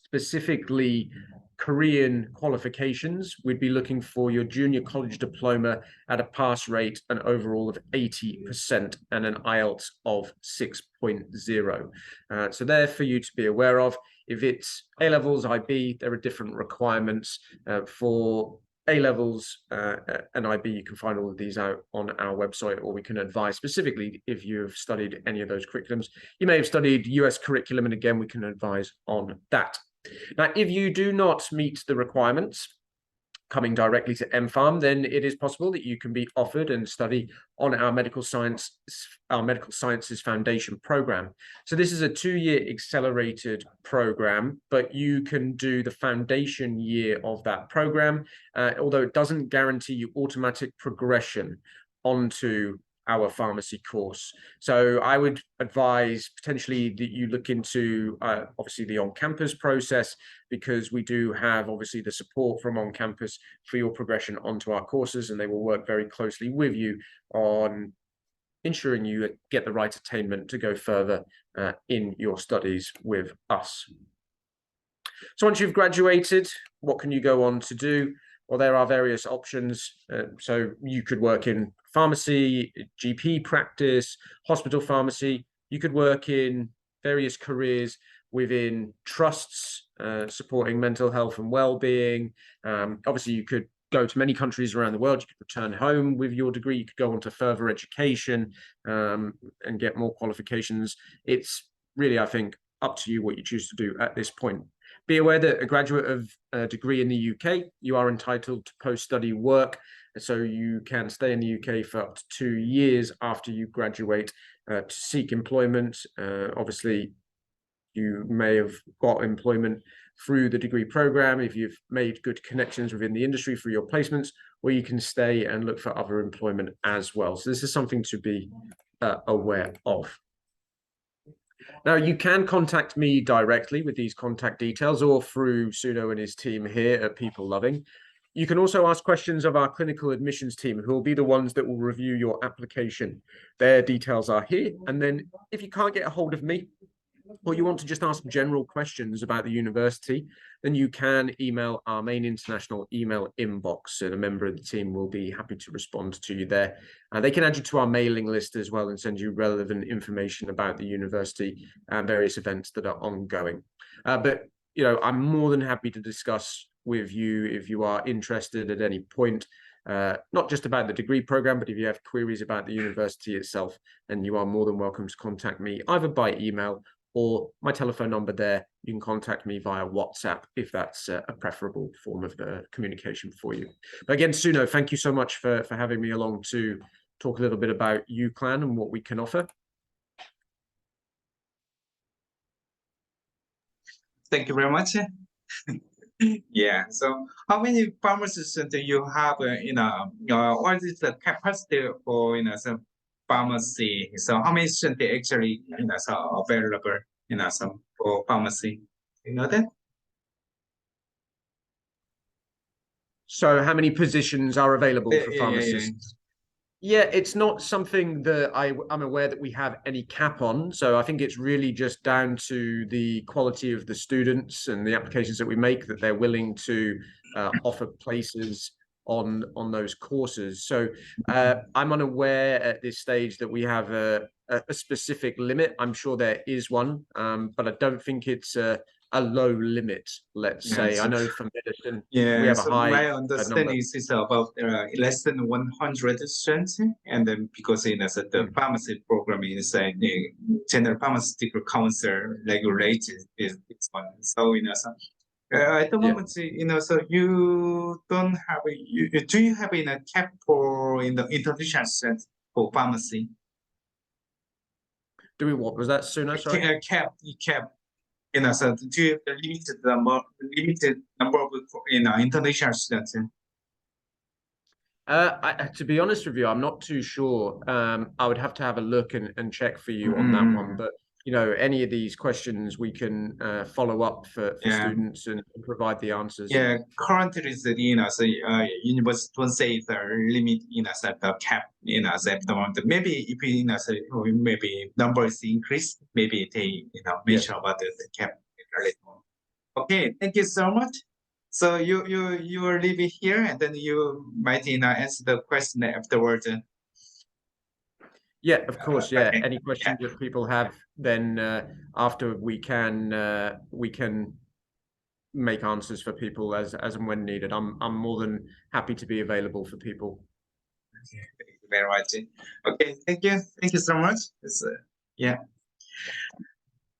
specifically Korean qualifications, we'd be looking for your junior college diploma at a pass rate, an overall of 80%, and an IELTS of 6.0. So there for you to be aware of. If it's A-levels, IB, there are different requirements. For A-levels and IB, you can find all of these out on our website, or we can advise specifically if you've studied any of those curriculums. You may have studied US curriculum, and again, we can advise on that. Now, if you do not meet the requirements, coming directly to MPharm, then it is possible that you can be offered and study on our medical sciences foundation program. So this is a 2-year accelerated program, but you can do the foundation year of that program, although it doesn't guarantee you automatic progression onto our pharmacy course. So I would advise potentially that you look into obviously the on-campus process, because we do have obviously the support from on-campus for your progression onto our courses, and they will work very closely with you on ensuring you get the right attainment to go further in your studies with us. So once you've graduated, what can you go on to do? Well, there are various options. So you could work in pharmacy, GP practice, hospital pharmacy. You could work in various careers within trusts, supporting mental health and well-being. Obviously, you could go to many countries around the world. You could return home with your degree. You could go on to further education and get more qualifications. It's really, I think, up to you what you choose to do at this point. Be aware that a graduate of a degree in the UK, you are entitled to post-study work. So you can stay in the UK for up to 2 years after you graduate to seek employment. Obviously, you may have got employment through the degree program if you've made good connections within the industry through your placements, or you can stay and look for other employment as well. So this is something to be aware of. Now, you can contact me directly with these contact details, or through Suno and his team here at People Loving. You can also ask questions of our clinical admissions team, who will be the ones that will review your application. Their details are here. And then if you can't get a hold of me, or you want to just ask general questions about the university, then you can email our main international email inbox, and a member of the team will be happy to respond to you there. They can add you to our mailing list as well and send you relevant information about the university and various events that are ongoing. But you know, I'm more than happy to discuss with you if you are interested at any point, not just about the degree program, but if you have queries about the university itself, then you are more than welcome to contact me either by email or my telephone number there. You can contact me via WhatsApp if that's a preferable form of communication for you. But again, Suno, thank you so much for having me along to talk a little bit about UCLan and what we can offer. Thank you very much. Yeah. So, how many pharmacists do you have? What is the capacity for some pharmacy? So, how many students actually so available some for pharmacy? You know that? So, how many positions are available for pharmacists? Yeah, it's not something that I'm aware that we have any cap on. So I think it's really just down to the quality of the students and the applications that we make, that they're willing to offer places on those courses. So I'm unaware at this stage that we have a specific limit. I'm sure there is one, but I don't think it's a low limit, let's say. I know for medicine, we have a high my understanding is about less than 100 students, and then because the pharmacy program is a general pharmaceutical council regulated is one. So at the moment, so you don't have do you have a cap for international students for pharmacy? Do we? What was that, Suno? Sorry. Cap. So do you have a limited number of international students? To be honest with you, I'm not too sure. I would have to have a look and check for you on that one. But any of these questions we can follow up for students and provide the answers. Yeah, currently so university don't say the limit the cap at the moment. Maybe if maybe numbers increase, maybe they mention about the cap later on. Okay, thank you so much. So you will leave it here, and then you might answer the question afterwards. Yeah, of course. Yeah, any questions that people have, then after we can make answers for people as and when needed. I'm more than happy to be available for people. Okay, thank you very much. Okay, thank you so much. Yeah.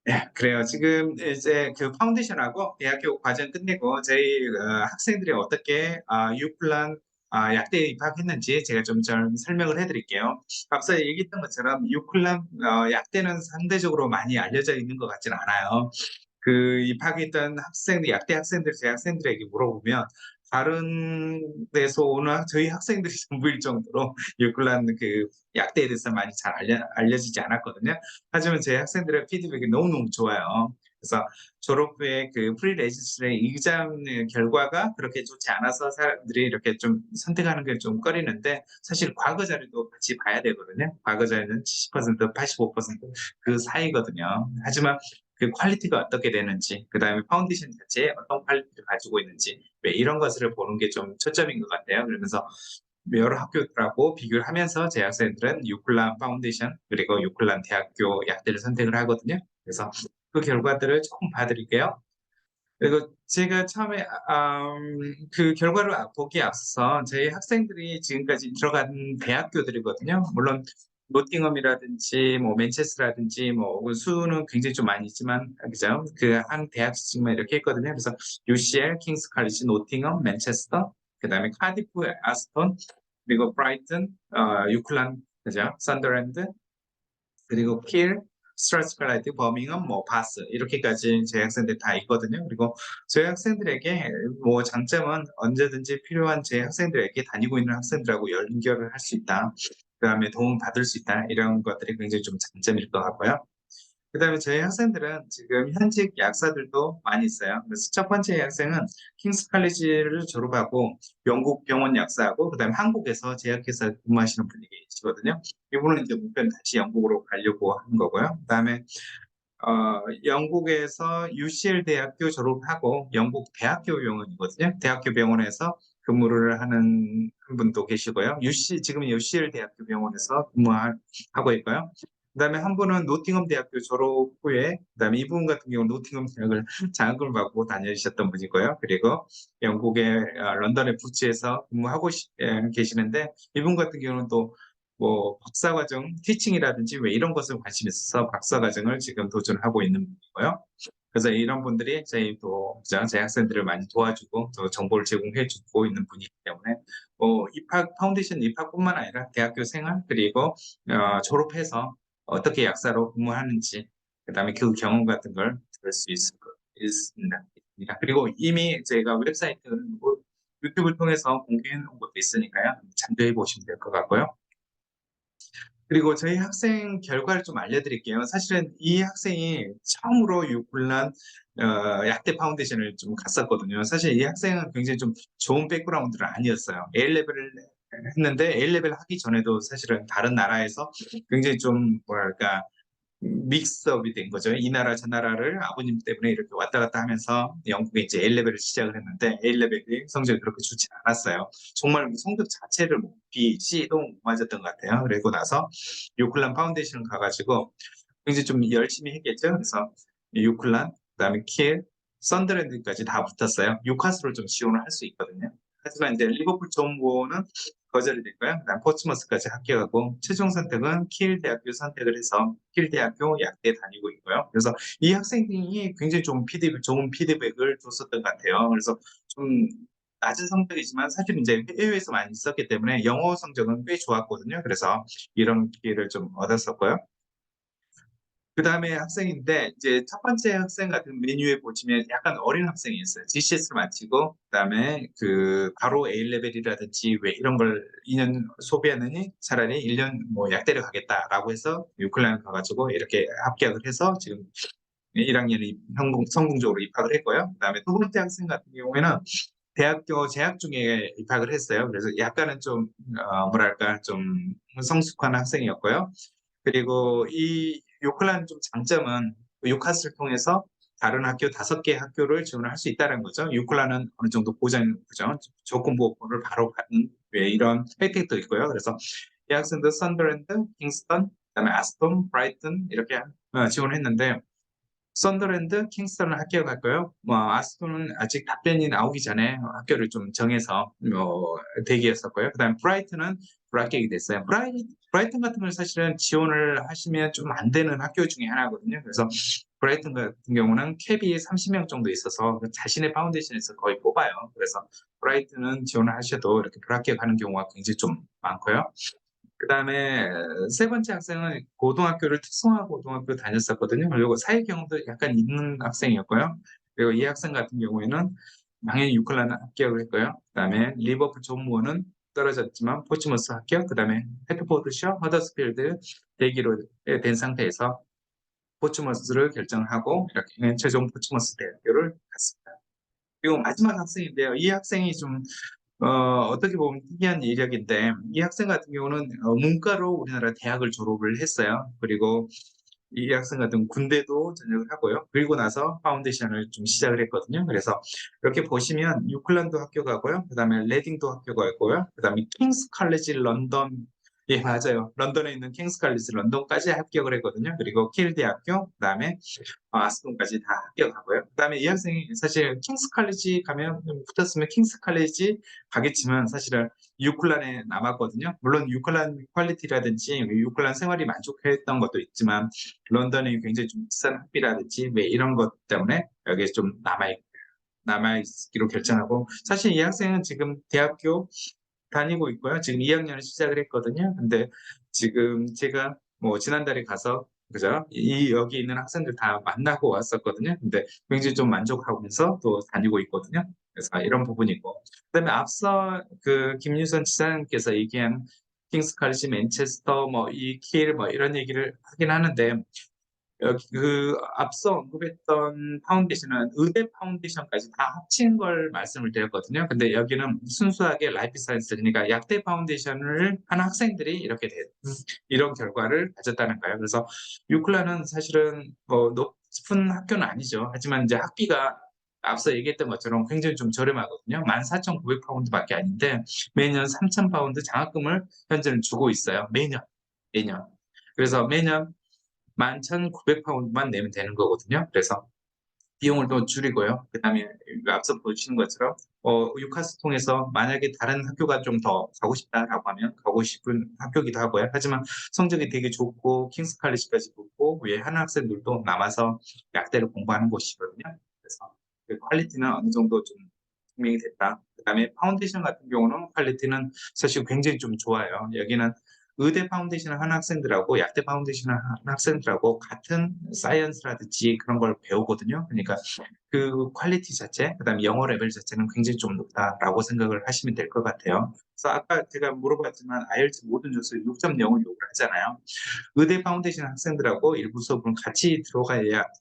예, 그래요. 지금 이제 그 파운데이션하고 대학교 과정 끝내고 저희 학생들이 어떻게 유클란 약대에 입학했는지 제가 좀 설명을 해드릴게요. 앞서 얘기했던 것처럼 유클란 약대는 상대적으로 많이 알려져 있는 것 같지는 않아요. 그 입학했던 학생들, 약대 학생들, 재학생들에게 물어보면 다른 데서 오는 저희 학생들이 전부일 정도로 유클란 그 약대에 대해서 많이 잘 알려지지 않았거든요. 하지만 제 학생들의 피드백이 너무너무 좋아요. 그래서 졸업 후에 그 프리레지스트의 exam 결과가 그렇게 좋지 않아서 사람들이 이렇게 좀 선택하는 게 좀 꺼리는데 사실 과거 자료도 같이 봐야 되거든요. 과거 자료는 70%, 85%그 사이거든요. 하지만 그 퀄리티가 어떻게 되는지, 그 다음에 파운데이션 자체에 어떤 퀄리티를 가지고 있는지, 왜 이런 것을 보는 게 좀 초점인 것 같아요. 그러면서 여러 학교들하고 비교를 하면서 제 학생들은 유클란 파운데이션 그리고 유클란 대학교 약대를 선택을 하거든요. 그래서 그 결과들을 조금 봐드릴게요. 그리고 제가 처음에 그 결과를 보기에 앞서서 저희 학생들이 지금까지 들어간 대학교들이거든요. 물론 노팅엄이라든지 뭐 맨체스터라든지 뭐 수는 굉장히 좀 많이 있지만 그죠? 그 한 대학씩만 이렇게 했거든요. 그래서 UCL, 킹스 칼리지, 노팅엄, 맨체스터, 그다음에 카디프, 아스톤, 그리고 브라이튼, 유클란, 그죠? 선더랜드, 그리고 킬, 스트라스칼라이트, 버밍엄, 뭐 바스 이렇게까지 제 학생들 다 있거든요. 그리고 저희 학생들에게 뭐 장점은 언제든지 필요한 제 학생들에게 다니고 있는 학생들하고 연결을 할 수 있다. 그다음에 도움 받을 수 있다. 이런 것들이 굉장히 좀 장점일 것 같고요. 그다음에 저희 학생들은 지금 현직 약사들도 많이 있어요. 그래서 첫 번째 학생은 킹스 칼리지를 졸업하고 영국 병원 약사하고 그다음에 한국에서 제약회사 근무하시는 분이 계시거든요. 이분은 이제 목표는 다시 영국으로 가려고 하는 거고요. 그다음에 영국에서 UCL 대학교 졸업하고 영국 대학교 병원이거든요. 대학교 병원에서 근무를 하는 분도 계시고요. 지금 UCL 대학교 병원에서 근무하고 있고요. 그다음에 한 분은 노팅엄 대학교 졸업 후에, 그다음에 이분 같은 경우는 노팅엄 대학을 장학금을 받고 다니셨던 분이고요. 그리고 영국의 런던의 부츠에서 근무하고 계시는데 이분 같은 경우는 또 뭐 박사과정 티칭이라든지 왜 이런 것에 관심이 있어서 박사과정을 지금 도전하고 있는 분이고요. 그래서 이런 분들이 저희 또 제 학생들을 많이 도와주고 또 정보를 제공해주고 있는 분이기 때문에 파운데이션 입학뿐만 아니라 대학교 생활 그리고 졸업해서 어떻게 약사로 근무하는지 그다음에 그 경험 같은 걸 들을 수 있습니다. 그리고 이미 제가 웹사이트 유튜브를 통해서 공개해 놓은 것도 있으니까요. 참조해 보시면 될 것 같고요. 그리고 저희 학생 결과를 좀 알려드릴게요. 사실은 이 학생이 처음으로 유클란 약대 파운데이션을 좀 갔었거든요. 사실 이 학생은 굉장히 좀 좋은 백그라운드는 아니었어요. A레벨을 했는데 A레벨 하기 전에도 사실은 다른 나라에서 굉장히 좀 뭐랄까 믹스업이 된 거죠. 이 나라 저 나라를 아버님 때문에 이렇게 왔다 갔다 하면서 영국에 이제 A레벨을 시작을 했는데 A레벨이 성적이 그렇게 좋지 않았어요. 정말 성적 자체를 B, C도 못 맞았던 것 같아요. 그리고 나서 유클란 파운데이션을 가가지고 굉장히 좀 열심히 했겠죠. 그래서 유클란, 그다음에 킬, 썬더랜드까지 다 붙었어요. 뉴카슬을 좀 지원을 할 수 있거든요. 하지만 이제 리버풀 정보는 거절이 됐고요. 그다음 포츠머스까지 합격하고 최종 선택은 킬 대학교 선택을 해서 킬 대학교 약대 다니고 있고요. 그래서 이 학생이 굉장히 좋은 피드백을 줬었던 것 같아요. 그래서 좀 낮은 성적이지만 사실 이제 해외에서 많이 썼기 때문에 영어 성적은 꽤 좋았거든요. 그래서 이런 기회를 좀 얻었었고요. 그 다음에 학생인데 이제 첫 번째 학생 같은 메뉴에 보시면 약간 어린 학생이 있어요. GCS를 마치고 그다음에 그 바로 A레벨이라든지 왜 이런 걸 2년 소비하느니 차라리 1년 뭐 약대를 가겠다라고 해서 유클란을 가가지고 이렇게 합격을 해서 지금 1학년이 성공적으로 입학을 했고요. 그다음에 두 번째 학생 같은 경우에는 대학교 재학 중에 입학을 했어요. 그래서 약간은 좀 뭐랄까 좀 성숙한 학생이었고요. 그리고 이 요클란 좀 장점은 요카스를 통해서 다른 학교 5개 학교를 지원을 할 수 있다는 거죠. 요클란은 어느 정도 그죠? 조건부를 바로 받는 왜 이런 혜택도 있고요. 그래서 이 학생들 선더랜드, 킹스턴, 그다음에 아스톤, 브라이튼 이렇게 지원했는데 썬더랜드, 킹스턴을 합격할까요? 아스톤은 아직 답변이 나오기 전에 학교를 좀 정해서 대기했었고요. 그다음 브라이튼은 불합격이 됐어요. 브라이튼 같은 건 사실은 지원을 하시면 좀 안 되는 학교 중에 하나거든요. 그래서 브라이튼 같은 경우는 캡이 30명 정도 있어서 자신의 파운데이션에서 거의 뽑아요. 그래서 브라이튼은 지원을 하셔도 이렇게 불합격 하는 경우가 굉장히 좀 많고요. 그다음에 세 번째 학생은 고등학교를 특성화 고등학교 다녔었거든요. 그리고 사회 경험도 약간 있는 학생이었고요. 그리고 이 학생 같은 경우에는 당연히 유클란 합격을 했고요. 그다음에 리버풀 존무어는 떨어졌지만 포츠머스 합격, 그다음에 헤드포드셔, 허더스필드 대기로 된 상태에서 포츠머스를 결정하고 이렇게 최종 포츠머스 대학교를 갔습니다. 그리고 마지막 학생인데요. 이 학생이 좀 어떻게 보면 특이한 이력인데 이 학생 같은 경우는 문과로 우리나라 대학을 졸업을 했어요. 그리고 이 학생 같은 군대도 전역을 하고요. 그리고 나서 파운데이션을 좀 시작을 했거든요. 그래서 이렇게 보시면 유클란도 합격하고요. 그다음에 레딩도 합격하고요. 그다음에 킹스 칼리지 런던 예 맞아요. 런던에 있는 킹스 칼리지 런던까지 합격을 했거든요. 그리고 킬 대학교 그다음에 아스톤까지 다 합격하고요. 그다음에 이 학생이 사실 킹스 칼리지 가면 붙었으면 킹스 칼리지 가겠지만 사실은 유클란에 남았거든요. 물론 유클란 퀄리티라든지 유클란 생활이 만족했던 것도 있지만 런던이 굉장히 좀 비싼 학비라든지 왜 이런 것 때문에 여기에 좀 남아있기로 결정하고 사실 이 학생은 지금 대학교 다니고 있고요. 지금 2학년을 시작을 했거든요. 근데 지금 제가 뭐 지난달에 가서 그죠? 여기 있는 학생들 다 만나고 왔었거든요. 근데 굉장히 좀 만족하면서 또 다니고 있거든요. 그래서 이런 부분이고. 그다음에 앞서 그 김유선 지사님께서 얘기한 킹스 칼리지 맨체스터 뭐 이 킬 뭐 이런 얘기를 하긴 하는데 여기 그 앞서 언급했던 파운데이션은 의대 파운데이션까지 다 합친 걸 말씀을 드렸거든요. 근데 여기는 순수하게 라이프 사이언스 그러니까 약대 파운데이션을 한 학생들이 이런 결과를 가졌다는 거예요. 그래서 유클라는 사실은 뭐 높은 학교는 아니죠. 하지만 이제 학비가 앞서 얘기했던 것처럼 굉장히 좀 저렴하거든요. 14,900파운드밖에 아닌데 매년 3,000파운드 장학금을 현재는 주고 있어요. 매년. 그래서 매년 11,900파운드만 내면 되는 거거든요. 그래서 비용을 또 줄이고요. 그다음에 앞서 보시는 것처럼 유카스 통해서 만약에 다른 학교가 좀 더 가고 싶다라고 하면 가고 싶은 학교기도 하고요. 하지만 성적이 되게 좋고 킹스 칼리지까지 붙고 외한 학생들도 남아서 약대를 공부하는 곳이거든요. 그래서 그 퀄리티는 어느 정도 좀 증명이 됐다. 그다음에 파운데이션 같은 경우는 퀄리티는 사실 굉장히 좀 좋아요. 여기는 의대 파운데이션을 한 학생들하고 약대 파운데이션을 한 학생들하고 같은 사이언스라든지 그런 걸 배우거든요. 그러니까 그 퀄리티 자체, 그다음에 영어 레벨 자체는 굉장히 좀 높다라고 생각을 하시면 될 것 같아요. 그래서 아까 제가 물어봤지만 IELTS 모든 점수에 6.0을 요구를 하잖아요. 의대 파운데이션 학생들하고 일부 수업은 같이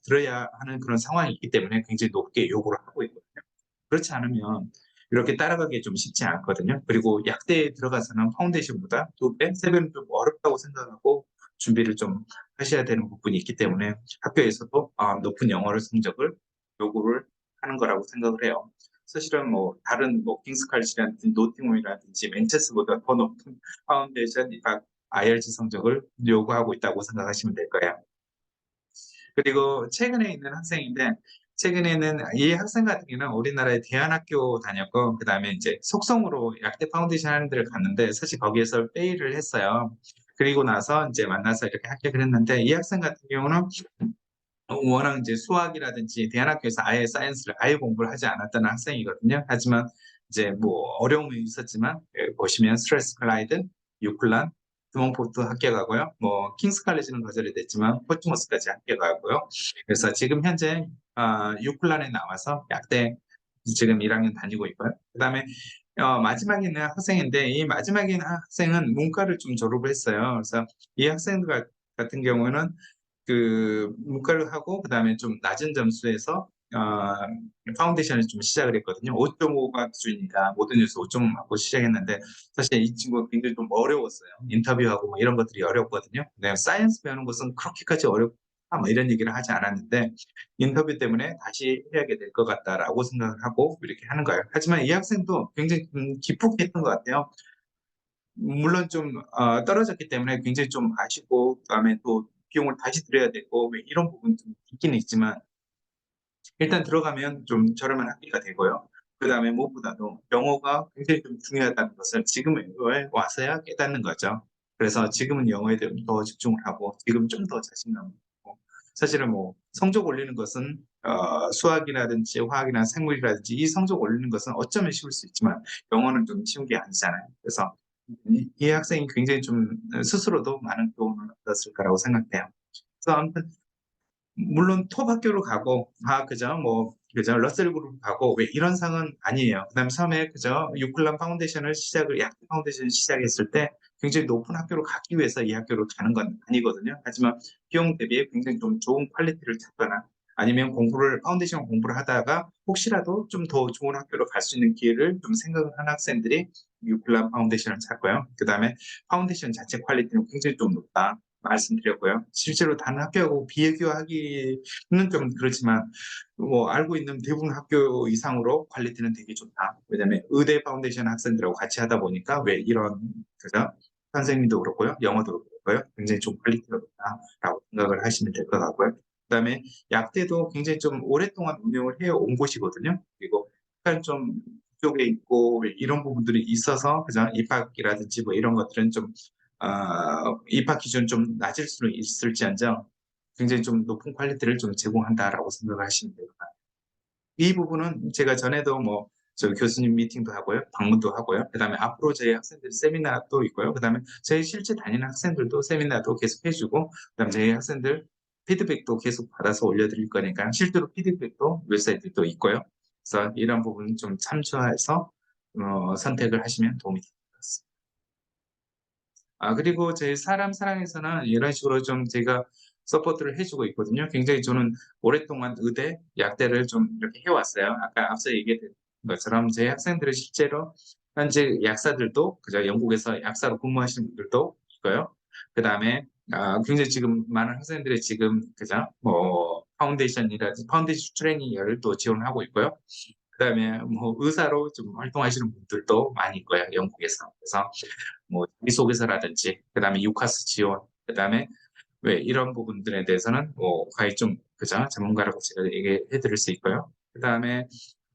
들어야 하는 그런 상황이 있기 때문에 굉장히 높게 요구를 하고 있거든요. 그렇지 않으면 이렇게 따라가기 좀 쉽지 않거든요. 그리고 약대에 들어가서는 파운데이션보다 2배, 3배는 좀 어렵다고 생각하고 준비를 좀 하셔야 되는 부분이 있기 때문에 학교에서도 높은 영어 성적을 요구를 하는 거라고 생각을 해요. 사실은 뭐 다른 뭐 킹스 칼리지라든지 노팅엄이라든지 맨체스보다 더 높은 파운데이션 IELTS 성적을 요구하고 있다고 생각하시면 될 거예요. 그리고 최근에 있는 학생인데 최근에는 이 학생 같은 경우는 우리나라의 대안학교 다녔고 그다음에 이제 속성으로 약대 파운데이션 하는 데를 갔는데 사실 거기에서 페일을 했어요. 그리고 나서 이제 만나서 이렇게 합격을 했는데 이 학생 같은 경우는 워낙 이제 수학이라든지 대안학교에서 아예 사이언스를 아예 공부를 하지 않았던 학생이거든요. 하지만 이제 뭐 어려움이 있었지만 보시면 스트레스 클라이드, 유클란, 드몬포트 합격하고요. 뭐 킹스 칼리지는 거절이 됐지만 포츠머스까지 합격하고요. 그래서 지금 현재 유클란에 나와서 약대 지금 1학년 다니고 있고요. 그다음에 마지막에 있는 학생인데 이 마지막에 있는 학생은 문과를 좀 졸업을 했어요. 그래서 이 학생들 같은 경우는 그 문과를 하고 그다음에 좀 낮은 점수에서 파운데이션을 좀 시작을 했거든요. 5.5가 기준이니까 모든 점수 5.5 맞고 시작했는데 사실 이 친구가 굉장히 좀 어려웠어요. 인터뷰하고 뭐 이런 것들이 어렵거든요. 근데 사이언스 배우는 것은 그렇게까지 어렵다 뭐 이런 얘기를 하지 않았는데 인터뷰 때문에 다시 해야 될 것 같다라고 생각을 하고 이렇게 하는 거예요. 하지만 이 학생도 굉장히 기쁘게 했던 것 같아요. 물론 좀 떨어졌기 때문에 굉장히 좀 아쉽고 그다음에 또 비용을 다시 들여야 되고 왜 이런 부분이 좀 있기는 있지만 일단 들어가면 좀 저렴한 학비가 되고요. 그다음에 무엇보다도 영어가 굉장히 좀 중요하다는 것을 지금에 와서야 깨닫는 거죠. 그래서 지금은 영어에 더 집중을 하고 지금 좀 더 자신감을 갖고 사실은 뭐 성적 올리는 것은 수학이라든지 화학이나 생물이라든지 이 성적 올리는 것은 어쩌면 쉬울 수 있지만 영어는 좀 쉬운 게 아니잖아요. 그래서 이 학생이 굉장히 좀 스스로도 많은 도움을 얻었을 거라고 생각해요. 그래서 아무튼 물론 톱 학교로 가고 그죠 뭐 그죠 러셀 그룹 가고 왜 이런 상은 아니에요. 그다음에 처음에 그죠 유클란 파운데이션을 약대 파운데이션을 시작했을 때 굉장히 높은 학교로 가기 위해서 이 학교로 가는 건 아니거든요. 하지만 비용 대비에 굉장히 좀 좋은 퀄리티를 찾거나 아니면 파운데이션 공부를 하다가 혹시라도 좀 더 좋은 학교로 갈 수 있는 기회를 좀 생각을 한 학생들이 유클란 파운데이션을 찾고요. 그다음에 파운데이션 자체 퀄리티는 굉장히 좀 높다. 말씀드렸고요. 실제로 다른 학교하고 비교하기는 좀 그렇지만 뭐 알고 있는 대부분 학교 이상으로 퀄리티는 되게 좋다. 왜냐하면 의대 파운데이션 학생들하고 같이 하다 보니까 왜 이런 그죠? 선생님도 그렇고요, 영어도 그렇고요, 굉장히 좀 퀄리티가 높다라고 생각을 하시면 될 것 같고요. 그다음에 약대도 굉장히 좀 오랫동안 운영을 해온 곳이거든요. 그리고 약간 좀 쪽에 있고 이런 부분들이 있어서 그죠? 입학이라든지 뭐 이런 것들은 좀 입학 기준 좀 낮을 수는 있을지언정 굉장히 좀 높은 퀄리티를 좀 제공한다라고 생각을 하시면 돼요. 이 부분은 제가 전에도 뭐 저희 교수님 미팅도 하고요, 방문도 하고요. 그다음에 앞으로 저희 학생들 세미나도 있고요. 그다음에 저희 실제 다니는 학생들도 세미나도 계속 해주고, 그다음에 저희 학생들 피드백도 계속 받아서 올려드릴 거니까 실제로 피드백도 웹사이트도 있고요. 그래서 이런 부분 좀 참조해서 선택을 하시면 도움이 될 것 같습니다. 그리고 저희 사람 사랑에서는 이런 식으로 좀 제가 서포트를 해주고 있거든요. 굉장히 저는 오랫동안 의대, 약대를 좀 이렇게 해왔어요. 아까 앞서 얘기했던 것처럼 제 학생들은 실제로 현재 약사들도 그저 영국에서 약사로 근무하시는 분들도 있고요. 그 다음에 굉장히 지금 많은 학생들이 지금 그죠 뭐 파운데이션 트레이닝을 또 지원하고 있고요. 그다음에 뭐 의사로 좀 활동하시는 분들도 많이 있고요, 영국에서. 그래서 뭐 자기소개서라든지 그다음에 유카스 지원, 그다음에 왜 이런 부분들에 대해서는 뭐 거의 좀 그죠 전문가라고 제가 얘기해 드릴 수 있고요. 그다음에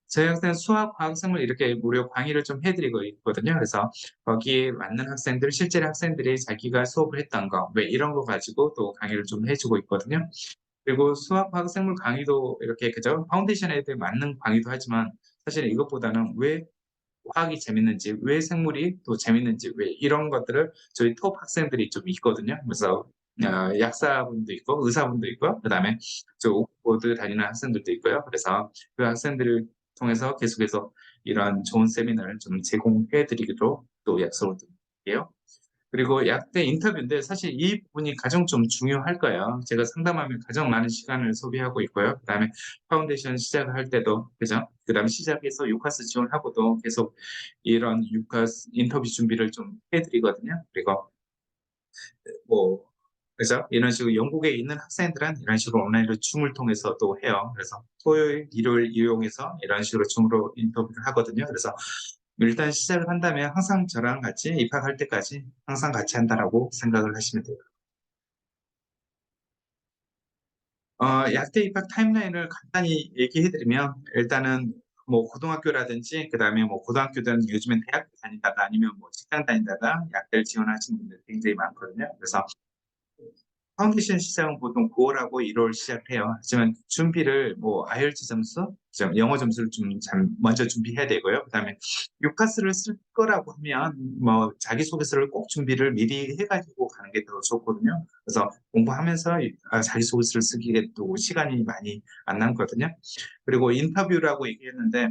저희 학생 수학, 과학, 생물 이렇게 무료 강의를 좀 해드리고 있거든요. 그래서 거기에 맞는 학생들, 실제로 학생들이 자기가 수업을 했던 거, 왜 이런 거 가지고 또 강의를 좀 해주고 있거든요. 그리고 수학, 화학, 생물 강의도 이렇게 그죠 파운데이션에 맞는 강의도 하지만 사실 이것보다는 왜 화학이 재밌는지, 왜 생물이 또 재밌는지, 왜 이런 것들을 저희 톱 학생들이 좀 있거든요. 그래서 약사분도 있고 의사분도 있고 그다음에 저 옥스퍼드 다니는 학생들도 있고요. 그래서 그 학생들을 통해서 계속해서 이런 좋은 세미나를 좀 제공해 드리기로 또 약속을 드릴게요. 그리고 약대 인터뷰인데 사실 이 부분이 가장 좀 중요할 거예요. 제가 상담하면 가장 많은 시간을 소비하고 있고요. 그다음에 파운데이션 시작을 할 때도 그죠? 그다음에 시작해서 유카스 지원하고도 계속 이런 유카스 인터뷰 준비를 좀 해드리거든요. 그리고 뭐 그죠? 이런 식으로 영국에 있는 학생들은 이런 식으로 온라인으로 줌을 통해서 또 해요. 그래서 토요일, 일요일 이용해서 이런 식으로 줌으로 인터뷰를 하거든요. 그래서 일단 시작을 한다면 항상 저랑 같이 입학할 때까지 항상 같이 한다라고 생각을 하시면 돼요. 약대 입학 타임라인을 간단히 얘기해 드리면 일단은 뭐 고등학교라든지 그다음에 뭐 고등학교든 요즘엔 대학교 다니다가 아니면 뭐 직장 다니다가 약대를 지원하시는 분들 굉장히 많거든요. 그래서 파운데이션 시작은 보통 9월하고 1월 시작해요. 하지만 준비를 뭐 IELTS 점수, 영어 점수를 좀 먼저 준비해야 되고요. 그다음에 유카스를 쓸 거라고 하면 뭐 자기소개서를 꼭 준비를 미리 해가지고 가는 게 더 좋거든요. 그래서 공부하면서 자기소개서를 쓰기에 또 시간이 많이 안 남거든요. 그리고 인터뷰라고 얘기했는데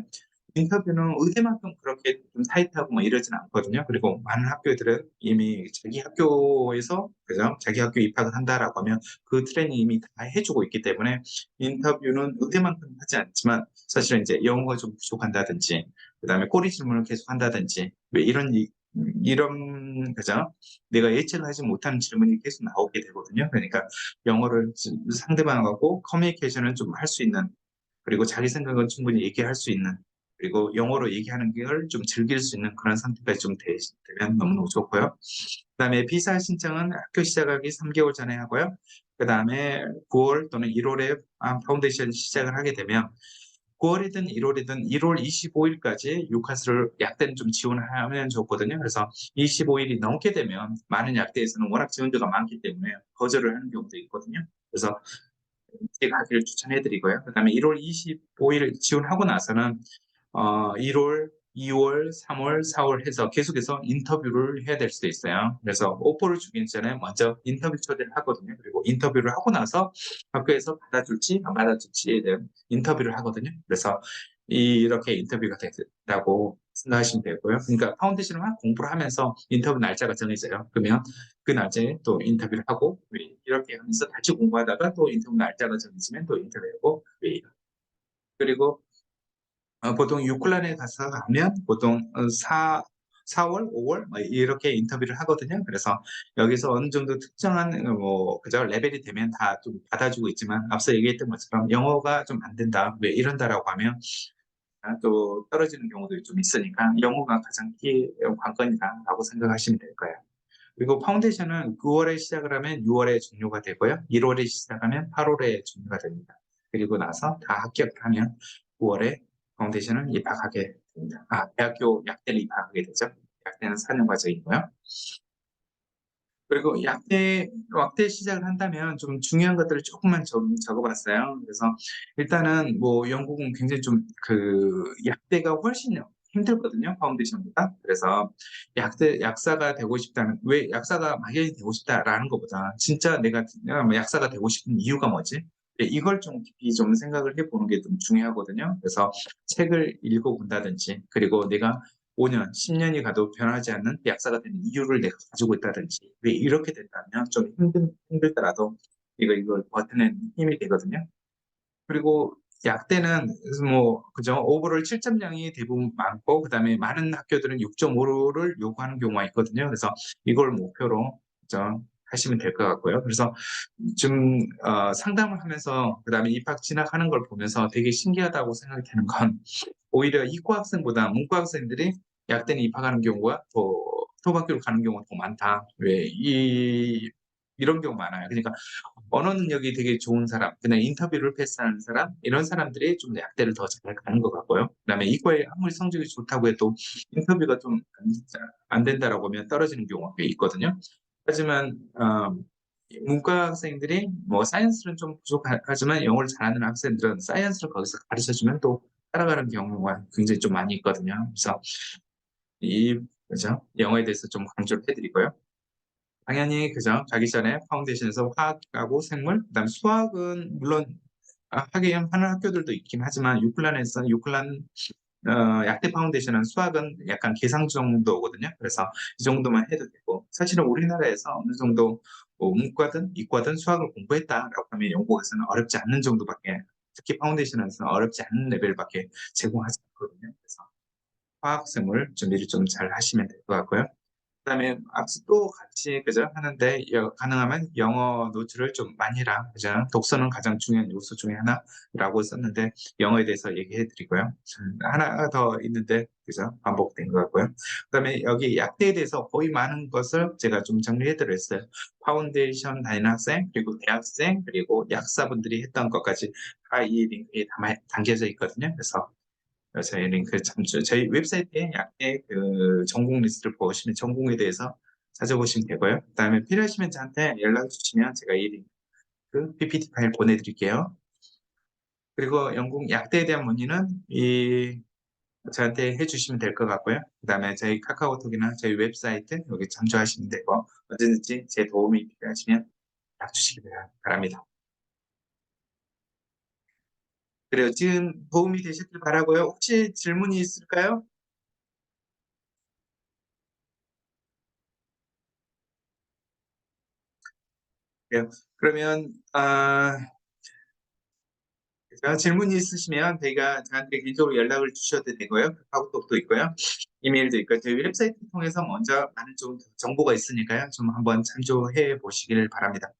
인터뷰는 의대만큼 그렇게 좀 타이트하고 뭐 이러진 않거든요. 그리고 많은 학교들은 이미 자기 학교에서 그죠? 자기 학교 입학을 한다라고 하면 그 트레이닝 이미 다 해주고 있기 때문에 인터뷰는 의대만큼 하지 않지만 사실은 이제 영어가 좀 부족한다든지 그다음에 꼬리 질문을 계속 한다든지 왜 이런 그죠? 내가 예측을 하지 못하는 질문이 계속 나오게 되거든요. 그러니까 영어를 상대방하고 커뮤니케이션을 좀 할 수 있는 그리고 자기 생각은 충분히 얘기할 수 있는 그리고 영어로 얘기하는 걸 좀 즐길 수 있는 그런 상태가 좀 되면 너무너무 좋고요. 그다음에 비자 신청은 학교 시작하기 3개월 전에 하고요. 그다음에 9월 또는 1월에 파운데이션 시작을 하게 되면 9월이든 1월이든 1월 25일까지 유카스를 약대는 좀 지원하면 좋거든요. 그래서 25일이 넘게 되면 많은 약대에서는 워낙 지원자가 많기 때문에 거절을 하는 경우도 있거든요. 그래서 가기를 추천해드리고요. 그다음에 1월 25일 지원하고 나서는 1월, 2월, 3월, 4월 해서 계속해서 인터뷰를 해야 될 수도 있어요. 그래서 오퍼를 주기 전에 먼저 인터뷰 초대를 하거든요. 그리고 인터뷰를 하고 나서 학교에서 받아줄지 안 받아줄지에 대한 인터뷰를 하거든요. 그래서 이렇게 인터뷰가 된다고 생각하시면 되고요. 그러니까 파운데이션을 막 공부를 하면서 인터뷰 날짜가 정해져요. 그러면 그 날짜에 또 인터뷰를 하고 이렇게 하면서 같이 공부하다가 또 인터뷰 날짜가 정해지면 또 인터뷰하고 그리고 보통 유클란에 가서 하면 보통 4월, 5월 이렇게 인터뷰를 하거든요. 그래서 여기서 어느 정도 특정한 그저 레벨이 되면 다 좀 받아주고 있지만 앞서 얘기했던 것처럼 영어가 좀 안 된다. 왜 이런다라고 하면 또 떨어지는 경우도 좀 있으니까 영어가 가장 관건이다라고 생각하시면 될 거예요. 그리고 파운데이션은 9월에 시작을 하면 6월에 종료가 되고요. 1월에 시작하면 8월에 종료가 됩니다. 그리고 나서 다 합격을 하면 9월에 파운데이션을 입학하게 됩니다. 대학교 약대를 입학하게 되죠. 약대는 4년 과정이고요. 그리고 약대 시작을 한다면 좀 중요한 것들을 조금만 좀 적어봤어요. 그래서 일단은 뭐 영국은 굉장히 좀 약대가 훨씬 힘들거든요. 파운데이션보다. 그래서 약사가 되고 싶다는, 왜 약사가 막연히 되고 싶다라는 것보다 진짜 내가 약사가 되고 싶은 이유가 뭐지? 이걸 좀 깊이 좀 생각을 해보는 게 좀 중요하거든요. 그래서 책을 읽어본다든지, 그리고 내가 5년, 10년이 가도 변하지 않는 약사가 되는 이유를 내가 가지고 있다든지, 왜 이렇게 된다면 좀 힘들더라도 이걸 버텨낸 힘이 되거든요. 그리고 약대는 그죠? 오버롤 7.0이 대부분 많고, 그다음에 많은 학교들은 6.5를 요구하는 경우가 있거든요. 그래서 이걸 목표로 그죠? 하시면 될 것 같고요. 그래서 좀 상담을 하면서 그다음에 입학 진학하는 걸 보면서 되게 신기하다고 생각이 되는 건 오히려 이과 학생보다 문과 학생들이 약대에 입학하는 경우가 더 토박교를 가는 경우가 더 많다. 왜 이런 경우 많아요. 그러니까 언어 능력이 되게 좋은 사람, 그냥 인터뷰를 패스하는 사람, 이런 사람들이 좀 약대를 더 잘 가는 것 같고요. 그다음에 이과에 아무리 성적이 좋다고 해도 인터뷰가 좀 안 된다라고 하면 떨어지는 경우가 꽤 있거든요. 하지만 문과 학생들이 뭐 사이언스는 좀 부족하지만 영어를 잘하는 학생들은 사이언스를 거기서 가르쳐주면 또 따라가는 경우가 굉장히 좀 많이 있거든요. 그래서 그죠? 영어에 대해서 좀 강조를 해드리고요. 당연히 그죠? 가기 전에 파운데이션에서 화학하고 생물, 그다음 수학은 물론 하긴 하는 학교들도 있긴 하지만 유클란 약대 파운데이션은 수학은 약간 계상 정도거든요. 그래서 이 정도만 해도 되고 사실은 우리나라에서 어느 정도 문과든 이과든 수학을 공부했다라고 하면 영국에서는 어렵지 않는 정도밖에, 특히 파운데이션에서는 어렵지 않은 레벨밖에 제공하지 않거든요. 그래서 화학, 생물 준비를 좀 잘 하시면 될 것 같고요. 그다음에 악습도 같이 그죠 하는데 가능하면 영어 노트를 좀 많이 해라 그죠. 독서는 가장 중요한 요소 중에 하나라고 썼는데 영어에 대해서 얘기해 드리고요. 하나 더 있는데 그죠 반복된 것 같고요. 그다음에 여기 약대에 대해서 거의 많은 것을 제가 좀 정리해 드렸어요. 파운데이션 다니는 학생, 그리고 대학생, 그리고 약사분들이 했던 것까지 다 이 링크에 담겨져 있거든요. 그래서 저희 링크 저희 웹사이트에 약의 전공 리스트를 보시면 전공에 대해서 찾아보시면 되고요. 그다음에 필요하시면 저한테 연락 주시면 제가 이 링크 PPT 파일 보내드릴게요. 그리고 영국 약대에 대한 문의는 저한테 해주시면 될 것 같고요. 그다음에 저희 카카오톡이나 저희 웹사이트 여기 참조하시면 되고 언제든지 제 도움이 필요하시면 연락 주시기 바랍니다. 그래요. 지금 도움이 되셨길 바라고요. 혹시 질문이 있을까요? 그래요. 그러면 질문이 있으시면 저한테 개인적으로 연락을 주셔도 되고요. 카카오톡도 있고요. 이메일도 있고요. 저희 웹사이트 통해서 먼저 많은 좀 정보가 있으니까요. 좀 한번 참조해 보시길 바랍니다.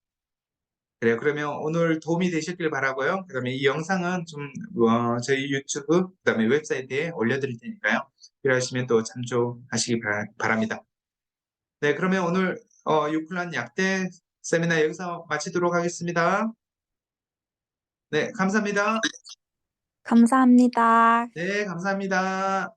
그래요. 그러면 오늘 도움이 되셨길 바라고요. 그다음에 이 영상은 좀 저희 유튜브 그다음에 웹사이트에 올려드릴 테니까요. 필요하시면 또 참조하시기 바랍니다. 네, 그러면 오늘 유클란 약대 세미나 여기서 마치도록 하겠습니다. 네, 감사합니다. 감사합니다. 네, 감사합니다.